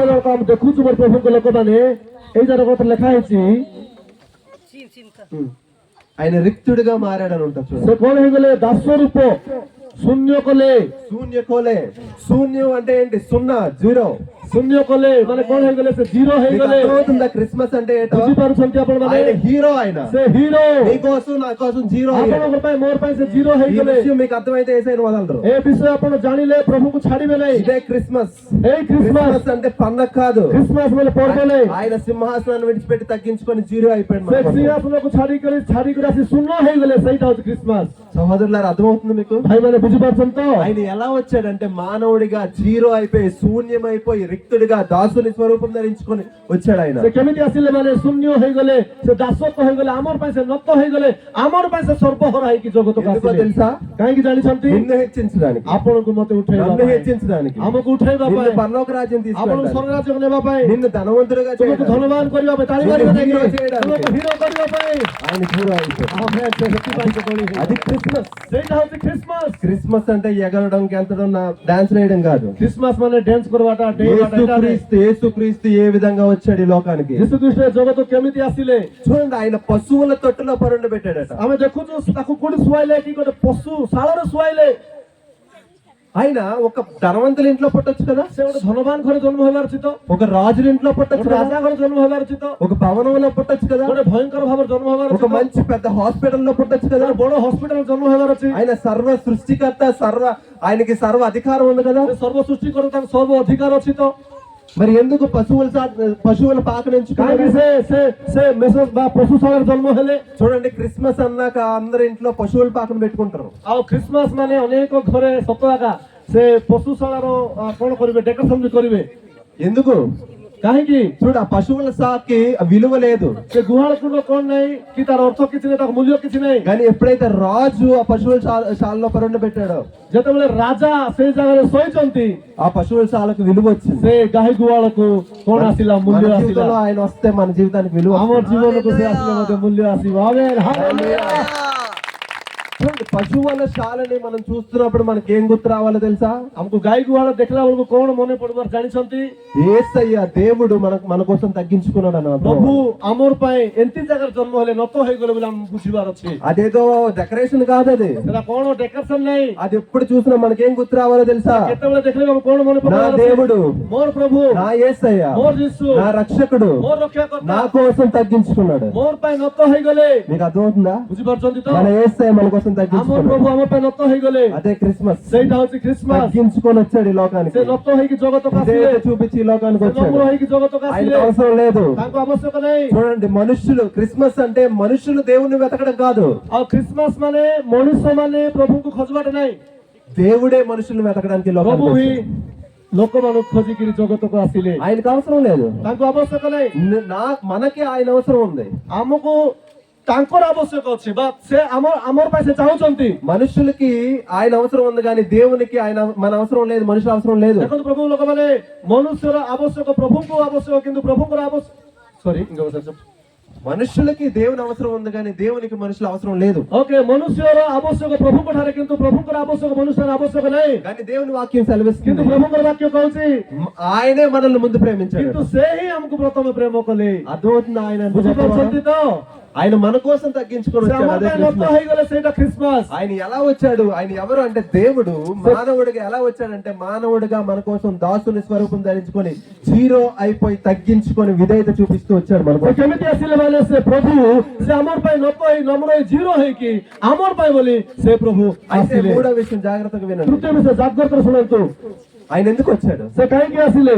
ଆମେ ଦେଖୁଛୁ ମୋର ପ୍ରଭୁଙ୍କ ଲୋକମାନେ ଏଇ ଯାର କଥା ଲେଖା ହେଇଛି, ఆయన రిక్తుడిగా మారాడని ఉంటారు చూడండి. ସେ କଣ ହେଇଗଲେ? ଦାସ రూପ ଶୂନ୍ୟ କଲେ। శూన్య కోలే. శూన్యం అంటే ఏంటి? సున్నా, జీరో. ଶୂନ୍ୟ କଲେ ମାନେ କଣ ହେଇଗଲେ ସେ ଜିରୋ మీకు ହେଇଗଲେ అర్థమవుతుందా క్రిస్మస్ అంటే ఏంటో? ବୁଝିପାରୁଛନ୍ତି ଆପଣ ମାନେ ఆయన హీరో, ఆయన ସେ ହିରୋ నీకోసం నా కోసం జీరో అయ్యాడు. ଆପଣଙ୍କ ପାଇଁ ମୋର ପାଇଁ ସେ ଜିରୋ ఈ ହେଇଗଲେ। విషయం మీకు అర్థమైతే యేసయ్యను వదలరు. ఏ విషయం ଆପଣ ଜାଣିଲେ ପ୍ରଭୁଙ୍କୁ ଛାଡ଼ିବେ ନାହିଁ। ఇదే క్రిస్మస్. ଏଇ ଖ୍ରୀଷ୍ଟମାସ క్రిస్మస్ అంటే పండగ కాదు. ଖ୍ରୀଷ୍ଟମାସ ମାନେ ପର୍ବ ନାହିଁ। ఆయన సింహాసనాన్ని విడిచిపెట్టి తగ్గించుకొని జీరో అయిపోయాడు ସେ మన కోసం. ସିଂହାସନକୁ ଛାଡ଼ିକରି ଆସି ଶୂନ୍ୟ ହେଇଗଲେ, ସେଇଟା ହଉଛି ଖ୍ରୀଷ୍ଟମାସ। సహోదరులారా, అర్థమవుతుంది మీకు? ଭାଇମାନେ ବୁଝିପାରୁଛନ୍ତି ତ? ఆయన ఎలా వచ్చాడంటే మానవుడిగా జీరో అయిపోయి శూన్యమైపోయి రిక్తుడిగా దాసుని స్వరూపం ధరించుకొని వచ్చాడు ఆయన. ସେ କେମିତି ଆସିଲେ ମାନେ ଶୂନ୍ୟ ହେଇଗଲେ, ସେ ଦାସତ୍ୱ ହେଇଗଲେ, ଆମର ପାଇଁ ସେ ନତ ହେଇଗଲେ, ଆମର ପାଇଁ ସେ ସର୍ବହରା ହେଇକି ଜଗତକୁ ఎందుకో ଆସିଲେ। తెలుసా? କାହିଁକି ଜାଣିଛନ୍ତି? నిన్ను హెచ్చించడానికి, ଆପଣଙ୍କୁ ମତେ ଉଠେଇବା నన్ను ପାଇଁ, హెచ్చించడానికి, ଆମକୁ ଉଠେଇବା నిన్ను ପାଇଁ, పరలోక రాజ్యం ଆପଣଙ୍କୁ తీసుకెళ్ళడానికి, ସ୍ୱର୍ଗ ରାଜ୍ୟକୁ ନେବା ପାଇଁ, నిన్ను ధనవంతుడిగా ତୁମକୁ చేయడానికి, ଧନବାନ କରିବା ପାଇଁ, ତାଳି నిన్ను ମାରିବା ନାହିଁ, hero చేయడానికి, ତୁମକୁ ହିରୋ କରିବା ପାଇଁ। ఆయన జీరో అయిపోయాడు. ଆମେନ୍। ସେ ସେଥିପାଇଁ ସେ ବଳି ହେଇଗଲେ। అది క్రిస్మస్. ସେଇଟା ହଉଛି ଖ୍ରୀଷ୍ଟମାସ। క్రిస్మస్ అంటే ఎగరడం, గెంతడం, డాన్స్ వేయడం కాదు. ଖ୍ରୀଷ୍ଟମାସ ମାନେ ଡ୍ୟାନ୍ସ କରିବାଟା, ଡେଇଁବାଟା, ଏଇଟା ନାହିଁ। యేసుక్రీస్తు ఏ విధంగా వచ్చాడు ఈ లోకానికి? ଯୀଶୁ ଖ୍ରୀଷ୍ଟ ଜଗତ କେମିତି ଆସିଲେ? చూడండి, ఆయన పశువుల తొట్టులో పరుండ పెట్టాడట. ଆମେ ଦେଖୁଛୁ ତାକୁ କୋଉଠି ଶୁଆଇଲେ, କି ଗୋଟେ ପଶୁ ଶାଳରେ ଶୁଆଇଲେ। ఆయన ఒక ధనవంతుల ఇంట్లో పుట్టొచ్చు కదా, ସେ ଗୋଟେ ଧନବାନ ଘରେ ଜନ୍ମ ହେବାର ଅଛି ତ, ఒక రాజుల ఇంట్లో పుట్టొచ్చు ଗୋଟେ కదా, ରାଜା ଘରେ ଜନ୍ମ ହେବାର ଅଛି ତ, ఒక భవనంలో పుట్టొచ్చు కదా, ଗୋଟେ ଭୟଙ୍କର ଭାବରେ ଜନ୍ମ ହେବାର ఒక ଅଛି ତ, మంచి పెద్ద హాస్పిటల్లో పుట్టొచ్చు కదా. ଗୋଟେ ବଡ ହସ୍ପିଟାଲ ଜନ୍ମ ହେବାର ଅଛି। ఆయన సర్వ సృష్టికర్త, ఆయనకి సర్వ అధికారం ఉంది కదా. ସେ సర్వ సృష్ଟି କର, ତାଙ୍କ ସର୍ବ ଅଧିକାର ଅଛି ତ। మరి ఎందుకు పశువుల పాకను କାହିଁକି ఎంచుకున్నాడు? ସେ ମେସେଜ ବା ପଶୁଶାଳାରେ ଜନ୍ମ ହେଲେ? చూడండి, క్రిస్మస్ అన్నాక అందరి ఇంట్లో పశువుల పాకను పెట్టుకుంటారు. ଆଉ ଖ୍ରୀଷ୍ଟମାସ ମାନେ ଅନେକ ଘରେ ସତ ଆକା ସେ ପଶୁଶାଳାର କଣ କରିବେ, ଡେକୋରେସନ ବି କରିବେ। ఎందుకు? କାହିଁକି? చూడు, ఆ పశువుల సాకి విలువ లేదు. ସେ గుహాଳ କୁଣ୍ଡ କଣ ନାହିଁ, କି ତାର ଅର୍ଥ କିଛି ନାହିଁ, ତାର ମୂଲ୍ୟ କିଛି ନାହିଁ। కానీ ఎప్పుడైతే రాజు ఆ పశువుల శాలలో పరుండ పెట్టాడో, ଯେତେବେଳେ ରାଜା ସେଇ ଜାଗାରେ ଶୋଇଛନ୍ତି, ఆ పశువుల శాలకు విలువ వచ్చింది. ସେ ଗାଈ ଗୁହାଳକୁ କଣ ଆସିଲା, మన ମୂଲ୍ୟ ଆସିଲା। జీవితంలో ఆయన వస్తే మన జీవితానికి విలువ ଆମ వస్తుంది. ଜୀବନକୁ ସେ ଆସିଲେ ମଧ୍ୟ ମୂଲ୍ୟ ଆସିବ। ଆମେନ୍, ହାଲେଲୁయా। చూడండి, పశువుల శాలని మనం చూస్తున్నప్పుడు మనకి ఏం గుర్తు రావాలో తెలుసా? ଆମକୁ ଗାଈ ଗୁହାଳ ଦେଖିଲା ବେଳକୁ କଣ ମନେ ପଡିବାର ଜାଣିଛନ୍ତି? యేసయ్య దేవుడు మన కోసం తగ్గించుకున్నాడు అన్న ପ୍ରଭୁ ଆମର ପାଇଁ ଏମିତି ଜାଗାରେ ଜନ୍ମ ହେଲେ, ନତ ହେଇଗଲେ ବୋଲି ଆମେ ବୁଝିବାର ଅଛି। అదేదో డెకరేషన్ కాదు అది. ସେଟା କଣ ଡେକୋରେସନ ନାହିଁ। అది ఎప్పుడు చూసినా మనకేం గుర్తు రావాలో తెలుసా? କେତେବେଳେ ଦେଖିଲେ ଆମକୁ କଣ ମନେ నా ପଡିବାର ଅଛି? దేవుడు, ମୋର ପ୍ରଭୁ, నా యేసయ్య, ମୋର ଯୀଶୁ, నా రక్షకుడు ମୋର ରକ୍ଷାକର୍ତ୍ତା నా కోసం తగ్గించుకున్నాడు. ମୋର ପାଇଁ ନତ ହେଇଗଲେ। మీకు అర్థమవుతుందా? ବୁଝିପାରୁଛନ୍ତି ତ? మన యేసయ్య మన కోసం ଆମ తగ్గించుకున్నాడు. ପ୍ରଭు ଆମ ପାଇଁ ନତ ହେଇଗଲେ। అదే క్రిస్మస్. ସେଇଟା ହଉଛି ଖ୍ରୀଷ୍ଟମାସ। తగ్గించుకొని వచ్చాడు ఈ లోకానికి. ସେ ନତ ହେଇକି ଜଗତକୁ ఇదే ଆସିଲେ, చూపించి ఈ లోకానికి ସେ వచ్చాడు. ନମ୍ର ହେଇକି ଜଗତକୁ ఆయనకు ଆସିଲେ। అవసరం లేదు. ତାଙ୍କୁ ଆବଶ୍ୟକ ନାହିଁ। చూడండి, మనుషులు, క్రిస్మస్ అంటే మనుషులు దేవుణ్ణి వెతకడం కాదు, ଆଉ ଖ୍ରୀଷ୍ଟମାସ ମାନେ ମଣିଷ ମାନେ ପ୍ରଭୁଙ୍କୁ ଖୋଜିବାଟା ନାହିଁ। దేవుడే మనుషుల్ని వెతకడానికి ఈ లోకానికి ପ୍ରଭୁ ହିଁ వచ్చాడు. ଲୋକମାନଙ୍କୁ ଖୋଜିକିରି ଜଗତକୁ ଆସିଲେ। ఆయనకు అవసరం లేదు. ତାଙ୍କୁ ଆବଶ୍ୟକ ନାହିଁ। మనకి ఆయన అవసరం ఉంది. ଆମକୁ ତାଙ୍କର ଆବଶ୍ୟକ ଅଛି, ବା ସେ ଆମର ପାଇଁ ସେ ଚାହୁଁଛନ୍ତି। మనుషులకి ఆయన అవసరం ఉంది కానీ దేవునికి మన అవసరం లేదు, మనుషుల అవసరం లేదు. ଦେଖନ୍ତୁ ପ୍ରଭୁ, ଲୋକମାନେ ମନୁଷ୍ୟର ଆବଶ୍ୟକ, ପ୍ରଭୁଙ୍କୁ ଆବଶ୍ୟକ, କିନ୍ତୁ ପ୍ରଭୁଙ୍କର మనుషులకి దేవుని అవసరం ఉంది కానీ దేవునికి మనుషుల అవసరం లేదు. ఓకే, మనుష్యର ଆବଶ୍ୟକ ପ୍ରଭୁଙ୍କ ଠାରେ, କିନ୍ତୁ ପ୍ରଭୁଙ୍କର ଆବଶ୍ୟକ ମନୁଷ୍ୟର ଆବଶ୍ୟକ ନାହିଁ। కానీ దేవుని వాక్యం సెలవిస్తుంది, କିନ୍ତୁ ପ୍ରଭୁଙ୍କର ବାକ୍ୟ କହୁଛି ఆయనే మనల్ని ముందు ప్రేమించాడు. କିନ୍ତୁ ସେ ହିଁ ଆମକୁ ପ୍ରଥମେ ପ୍ରେମ କଲେ। అర్థమవుతుంది? ఆయన ବୁଝିପାରୁଛନ୍ତି ତ? ఆయన మన కోసం తగ్గించుకొని ସେ వచ్చాడు. ଆମ అదే ପାଇଁ ନତ క్రిస్మస్. ହେଇଗଲେ, ସେଇଟା ଖ୍ରୀଷ୍ଟମାସ। ఆయన ఎలా వచ్చాడు? ఆయన ఎవరు అంటే దేవుడు మానవుడిగా ఎలా వచ్చాడంటే, మానవుడిగా మన కోసం దాసుని స్వరూపం ధరించుకొని జీరో అయిపోయి తగ్గించుకొని విధేయత చూపిస్తూ వచ్చాడు మన ସେ కోసం. କେମିତି ଆସିଲେ ମାନେ, ସେ ପ୍ରଭୁ ସେ ଆମର ପାଇଁ ନତ ହେଇ, ନମ୍ର ହେଇ, ଜିରୋ ହେଇକି ଆମର ପାଇଁ ବୋଲି ସେ ପ୍ରଭୁ అయితే ଆସିଲେ। మూడో విషయం జాగ్రత్తగా వినండి. ତୃତୀୟ ବିଷୟ ଜାଗ୍ରତରେ ଶୁଣନ୍ତୁ, ఆయన ఎందుకు వచ్చాడు? ସେ କାହିଁକି ଆସିଲେ?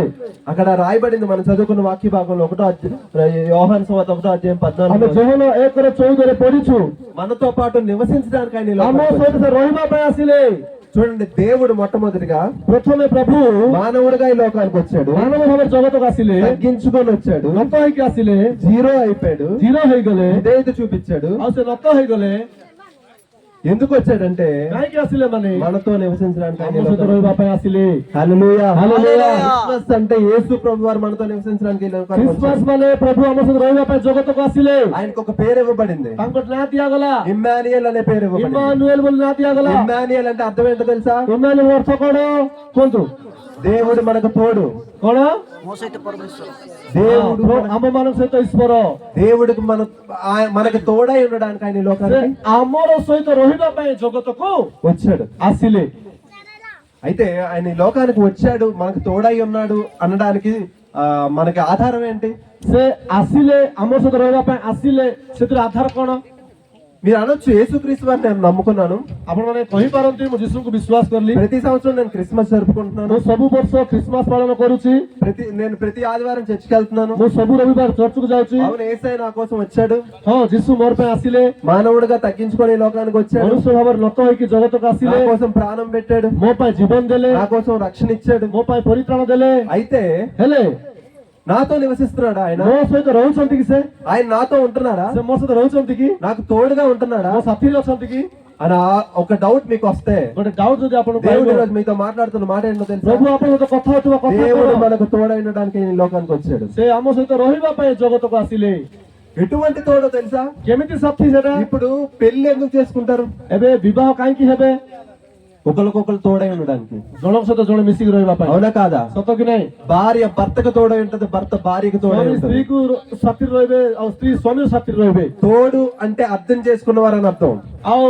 అక్కడ రాయబడింది, మనం చదువుకున్న వాక్య భాగంలో యోహాను సువార్త 1:14. ଆମେ ଯୋହନ 1:14 ପଢିଛୁ, మనతో పాటు నివసించడానికి ఆయన ఈ ଆମ లోకానికి ସହିତ వచ్చాడు. ସେ ରହିବା ପାଇଁ ଆସିଲେ। చూడండి, దేవుడు మొట్టమొదటిగా ପ୍ରଥମେ ପ୍ରଭୁ మానవుడిగా ఈ లోకానికి వచ్చాడు, ମାନବ ଭାବରେ ଜଗତକୁ ଆସିଲେ, తగ్గించుకొని వచ్చాడు, ନତ ହେଇକି ଆସିଲେ, జీరో అయిపోయాడు, ଜିରୋ ହେଇଗଲେ, విధేయత చూపించాడు. ଆଉ ସେ నତ ହେଇଗଲେ। ఎందుకు వచ్చాడంటే କାହିଁକି ଆସିଲେ ମାନେ, మనతో నివసించడానికి ఆయన ଆମ ఈ ସହିତ లోకానికి ରହିବା ପାଇଁ ଆସିଲେ। హల్లెలూయా. హల్లెలూయా. క్రిస్మస్ అంటే యేసు ప్రభు వారు మనతో నివసించడానికి ఈ లోకానికి ଖ୍ରୀଷ୍ଟମାସ వచ్చాడు. ମାନେ ପ୍ରଭୁ ଆମ ସହିତ ରହିବା ପାଇଁ ଜଗତକୁ ଆସିଲେ। ఆయనకు ఒక పేరు ఇవ్వబడింది, ତାଙ୍କ ନାଁ ଦିଆଗଲା, ఇమ్మానుయేల్ అనే పేరు ఇవ్వబడింది. ଇମ୍ମାନୁଏଲ ବୋଲି ନାଁ ଦିଆଗଲା। ఇమ్మానుయేల్ అంటే అర్థం ఏంటో తెలుసా? ଇମ୍ମାନୁଏଲ ଅର୍ଥ କଣ କୁହନ୍ତୁ? దేవుడు మనకు తోడు. କଣ? ମୋ ସହିତ ପରମେଶ୍ୱର। దేవుడు ଆମ ମାନଙ୍କ ସହିତ ଈଶ୍ୱର, దేవుడికి మనకి తోడై ఉండడానికి ఆయన ఈ ସେ లోకానికి ଆମର ସହିତ ରହିବା ପାଇଁ ଜଗତକୁ వచ్చాడు. ଆସିଲେ। అయితే ఆయన ఈ లోకానికి వచ్చాడు, మనకు తోడై ఉన్నాడు అనడానికి మనకి ఆధారం ఏంటి? ସେ ଆସିଲେ ଆମ ସହିତ ରହିବା ପାଇଁ ଆସିଲେ, ସେଥିରେ ଆଧାର କଣ? మీరు అనొచ్చు, యేసుక్రీస్తు వారిని నేను నమ్ముకున్నాను, ଆପଣମାନେ କହିପାରନ୍ତି ମୁଁ ଯୀଶୁଙ୍କୁ ବିଶ୍ୱାସ କଲି, ప్రతి సంవత్సరం నేను క్రిస్మస్ జరుపుకుంటున్నాను, ମୁଁ ସବୁ ବର୍ଷ ଖ୍ରୀଷ୍ଟମାସ ପାଳନ କରୁଛି, నేను ప్రతి ఆదివారం చర్చికి వెళ్తున్నాను, ମୁଁ ସବୁ ରବିବାର ଚର୍ଚ୍ଚକୁ ଯାଉଛି। అవును, యేసయ్య నా కోసం వచ్చాడు, ହଁ ଯୀଶୁ ମୋର ପାଇଁ ଆସିଲେ, మానవుడిగా తగ్గించుకొని ఈ లోకానికి వచ్చాడు, ମନୁଷ୍ୟ ଭାବରେ ନତ ହେଇକି ଜଗତକୁ నా ଆସିଲେ, కోసం ప్రాణం పెట్టాడు, ମୋ ପାଇଁ ଜୀବନ ଦେଲେ, నా కోసం రక్షణ ఇచ్చాడు। ମୋ ପାଇଁ ପରିତ୍ରାଣ ଦେଲେ। అయితే ହେଲେ నాతో నివసిస్తున్నాడా ఆయన? ମୋ ସହିତ ରହୁଛନ୍ତି କି ସେ? ఆయన నాతో ఉంటున్నాడా? ସେ ମୋ ସହିତ ରହୁଛନ୍ତି କି? నాకు తోడుగా ఉంటున్నాడా? ମୋ ସାଥିରେ ଅଛନ୍ତି କି? అని ఒక డౌట్ మీకు వస్తే, ଗୋଟେ ଡାଉଟ୍ ଯଦି ଆପଣଙ୍କୁ దేవుడు ପାଇବ, ఈరోజు మీతో మాట్లాడుతున్న మాట ఏంటో తెలుసా? ପ୍ରଭୁ ଆପଣଙ୍କ ସହିତ କଥା ହଉଥିବା କଥା దేవుడు କଣ? మనకు తోడై ఉండడానికి ఈ లోకానికి వచ్చాడు। ସେ ଆମ ସହିତ ରହିବା ପାଇଁ ଜଗତକୁ ଆସିଲେ। ఎటువంటి తోడో తెలుసా? କେମିତି ସାଥୀ ସେଟା? ఇప్పుడు పెళ్లి ఎందుకు చేసుకుంటారు? ଏବେ ବିବାହ କାହିଁକି ହେବେ? ఒకరికొకరు తోడై ఉండడానికి, ଜଣଙ୍କ ସହିତ ଜଣେ ମିଶିକି ରହିବା ପାଇଁ, అవునా కాదా? ସତ କି ନାହିଁ? భార్య భర్తకు తోడై ఉంటది, భర్త భార్యకు తోడై ସ୍ୱାମୀ ఉంటది। ସ୍ତ୍ରୀକୁ ସାଥିରେ ରହିବେ, ଆଉ ସ୍ତ୍ରୀ ସ୍ୱାମୀ ସାଥିରେ ରହିବେ। తోడు అంటే అర్థం చేసుకున్నవారని అర్థం। ଆଉ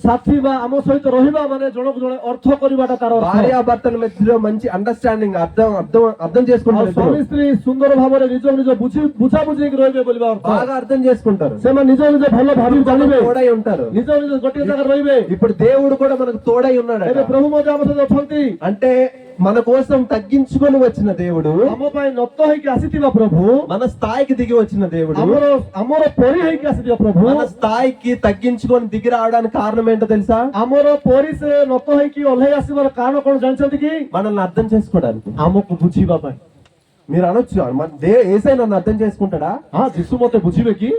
ସାଥୀ ବା ଆମ ସହିତ ରହିବା ମାନେ ଜଣକୁ ଜଣେ ଅର୍ଥ କରିବାଟା ତାର ଅର୍ଥ। భార్యాభర్తల మధ్యలో మంచి అండర్స్టాండింగ్, అర్థం ଆଉ చేసుకుంటారు, ସ୍ୱାମୀ ସ୍ତ୍ରୀ ସୁନ୍ଦର ଭାବରେ ନିଜ ନିଜ ବୁଝାବୁଝି ହେଇକି ରହିବେ ବୋଲିବା ଅର୍ଥ। బాగా అర్థం చేసుకుంటారు, ସେମାନେ నిଜ ନିଜ ଭଲ ଭାବି ଜାଣିବେ, తోడై ఉంటారు। ନିଜ ନିଜ ଗୋଟିଏ ଜାଗାରେ ରହିବେ। ఇప్పుడు దేవుడు కూడా మనకు తోడై ఉన్నాడు। ଏବେ ପ୍ରଭୁ ମଧ୍ୟ ଆମ ସହିତ ଅଛନ୍ତି। అంటే మన కోసం తగ్గించుకొని వచ్చిన దేవుడు, ଆମ ପାଇଁ ନତ ହେଇକି ଆସିଥିବା ପ୍ରଭୁ, మన స్థాయికి దిగి వచ్చిన దేవుడు, ଆମର ପରି ହେଇକି ଆସିଥିବା ପ୍ରଭୁ, మన స్థాయికి తగ్గించుకొని దిగి రావడానికి కారణం ఏంటో తెలుసా? ଆମର ପରି ସେ ନତ ହେଇକି ଓହ୍ଲେଇ ଆସିବାର କାରଣ କଣ ଜାଣିଛନ୍ତି କି? మనల్ని అర్థం చేసుకోవడానికి। ଆମକୁ ବୁଝିବା ପାଇଁ। మీరు అనొచ్చు, యేసయ్య నన్ను అర్థం చేసుకుంటాడా? ଯୀଶୁ ମତେ ବୁଝିବେ କି?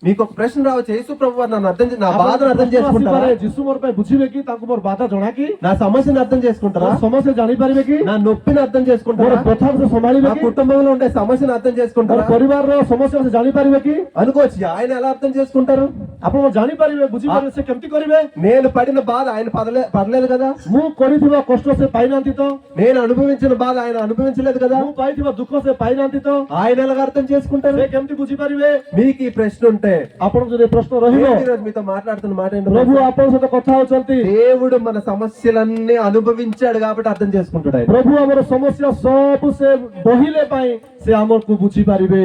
మీకు ఒక ప్రశ్న రావచ్చు, యేసు ప్రభు నన్ను నా బాధను అర్థం చేసుకుంటారా? ଯୀଶୁ ମୋର ପାଇଁ ବୁଝିବେ କି? ତାଙ୍କୁ ମୋର ବାଧା ଜଣା କି? నా సమస్యను అర్థం చేసుకుంటారా? ସମସ୍ତେ ଜାଣିପାରିବେ କି? నా నొప్పిని అర్థం ମୋର చేసుకుంటారా? କଥାକୁ ସେ ସମ୍ଭାଳିବେ నా କି? కుటుంబంలో ఉండే సమస్యను అర్థం ମୋର చేసుకుంటారా? ପରିବାରର ସମସ୍ୟା ସେ ଜାଣିପାରିବେ କି? అనుకోవచ్చు, ఆయన ఎలా అర్థం చేసుకుంటారు? ଆପଣ ଜାଣିପାରିବେ, ବୁଝିପାରିବେ, ସେ କେମିତି କରିବେ? నేను పడిన బాధ ఆయన పడలేదు కదా, ମୁଁ କରିଥିବା କଷ୍ଟ ସେ ପାଇନାହାନ୍ତି ତ? నేను అనుభవించిన బాధ ఆయన అనుభవించలేదు కదా, ମୁଁ ପାଇଥିବା ଦୁଃଖ ସେ ପାଇନାହାନ୍ତି ତ? ఆయన ఎలాగ అర్థం చేసుకుంటారు? ସେ କେମିତି ବୁଝିପାରିବେ? మీకు ఈ ప్రశ్న ఉంటే ଆପଣଙ୍କୁ ଯଦି ପ୍ରଶ୍ନ ରହିବ, నేను ఈరోజు మీతో మాట్లాడుతున్న మాట ఏంటో ପ୍ରଭୁ తెలుసా? ଆପଣଙ୍କ ସହିତ କଥା ହଉଛନ୍ତି। దేవుడు మన సమస్యలన్నీ అనుభవించాడు కాబట్టి అర్థం చేసుకుంటాడు ఆయన। ପ୍ରଭୁ ଆମର ସମସ୍ୟା ସବୁ ସେ ବହିଲେ ପାଇଁ ସେ ଆମକୁ ବୁଝିପାରିବେ।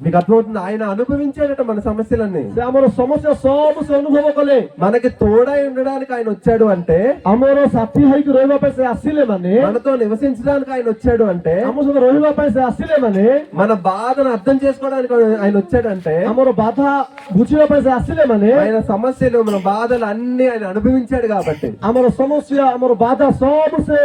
మీకు అర్థమవుతుంది, ఆయన అనుభవించాడట మన సమస్యలన్నీ, ସେ ଆମର ସମସ୍ୟା ସବୁ ସେ ଅନୁଭବ କଲେ। మనకి తోడై ఉండడానికి ఆయన వచ్చాడు అంటే, ଆମର ସାଥୀ ହେଇକି ରହିବା ପାଇଁ ସେ ଆସିଲେ ମାନେ, మనతో నివసించడానికి ఆయన వచ్చాడు అంటే, ଆମ ସହିତ ରହିବା ପାଇଁ ସେ ଆସିଲେ ମାନେ, మన బాధను అర్థం చేసుకోవడానికి ఆయన వచ్చాడంటే, ଆମର ବାଧା ବୁଝିବା ପାଇଁ ସେ ଆସିଲେ ମାନେ, ఆయన సమస్యలు మన బాధలు అన్ని ఆయన అనుభవించాడు కాబట్టి। ଆମର ସମସ୍ୟା ଆମର ବାଧା ସବୁ ସେ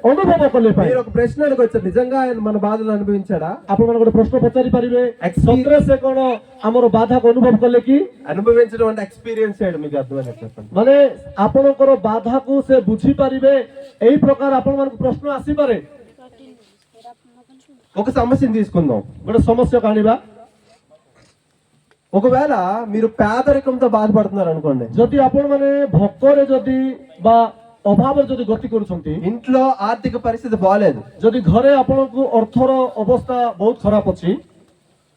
ଅନୁଭବ କଲେ ପାଇଁ। మీరు ఒక ప్రశ్న అడగొచ్చు, నిజంగా ఆయన మన బాధలు అనుభవించాడా? ଆପଣ ମାନେ ଗୋଟେ ପ୍ରଶ୍ନ ପଚାରି ପାରିବେ, ସତରେ ସେ କଣ ଆମର ବାଧାକୁ ଅନୁଭବ କଲେ କି? అనుభవించడం అంటే ఎక్స్పీరియన్స్ చేయడం, మీకు అర్థమైనా చెప్పండి। ମାନେ ଆପଣଙ୍କର ବାଧାକୁ ସେ ବୁଝିପାରିବେ, ଏଇ ପ୍ରକାର ଆପଣ ମାନଙ୍କୁ ପ୍ରଶ୍ନ ଆସିପାରେ। ఒక సమస్యను తీసుకుందాం, ଗୋଟେ ସମସ୍ୟାକୁ ଆଣିବା। ఒకవేళ మీరు పేదరికంతో బాధపడుతున్నారు అనుకోండి, ଯଦି ଆପଣ ମାନେ ଭୋକରେ ଯଦି ବା ଅଭାବରେ ଯଦି ଗତି କରୁଛନ୍ତି, ఇంట్లో ఆర్థిక పరిస్థితి బాగాలేదు, ଯଦି ଘରେ ଆପଣଙ୍କୁ ଅର୍ଥର ଅବସ୍ଥା ବହୁତ ଖରାପ ଅଛି,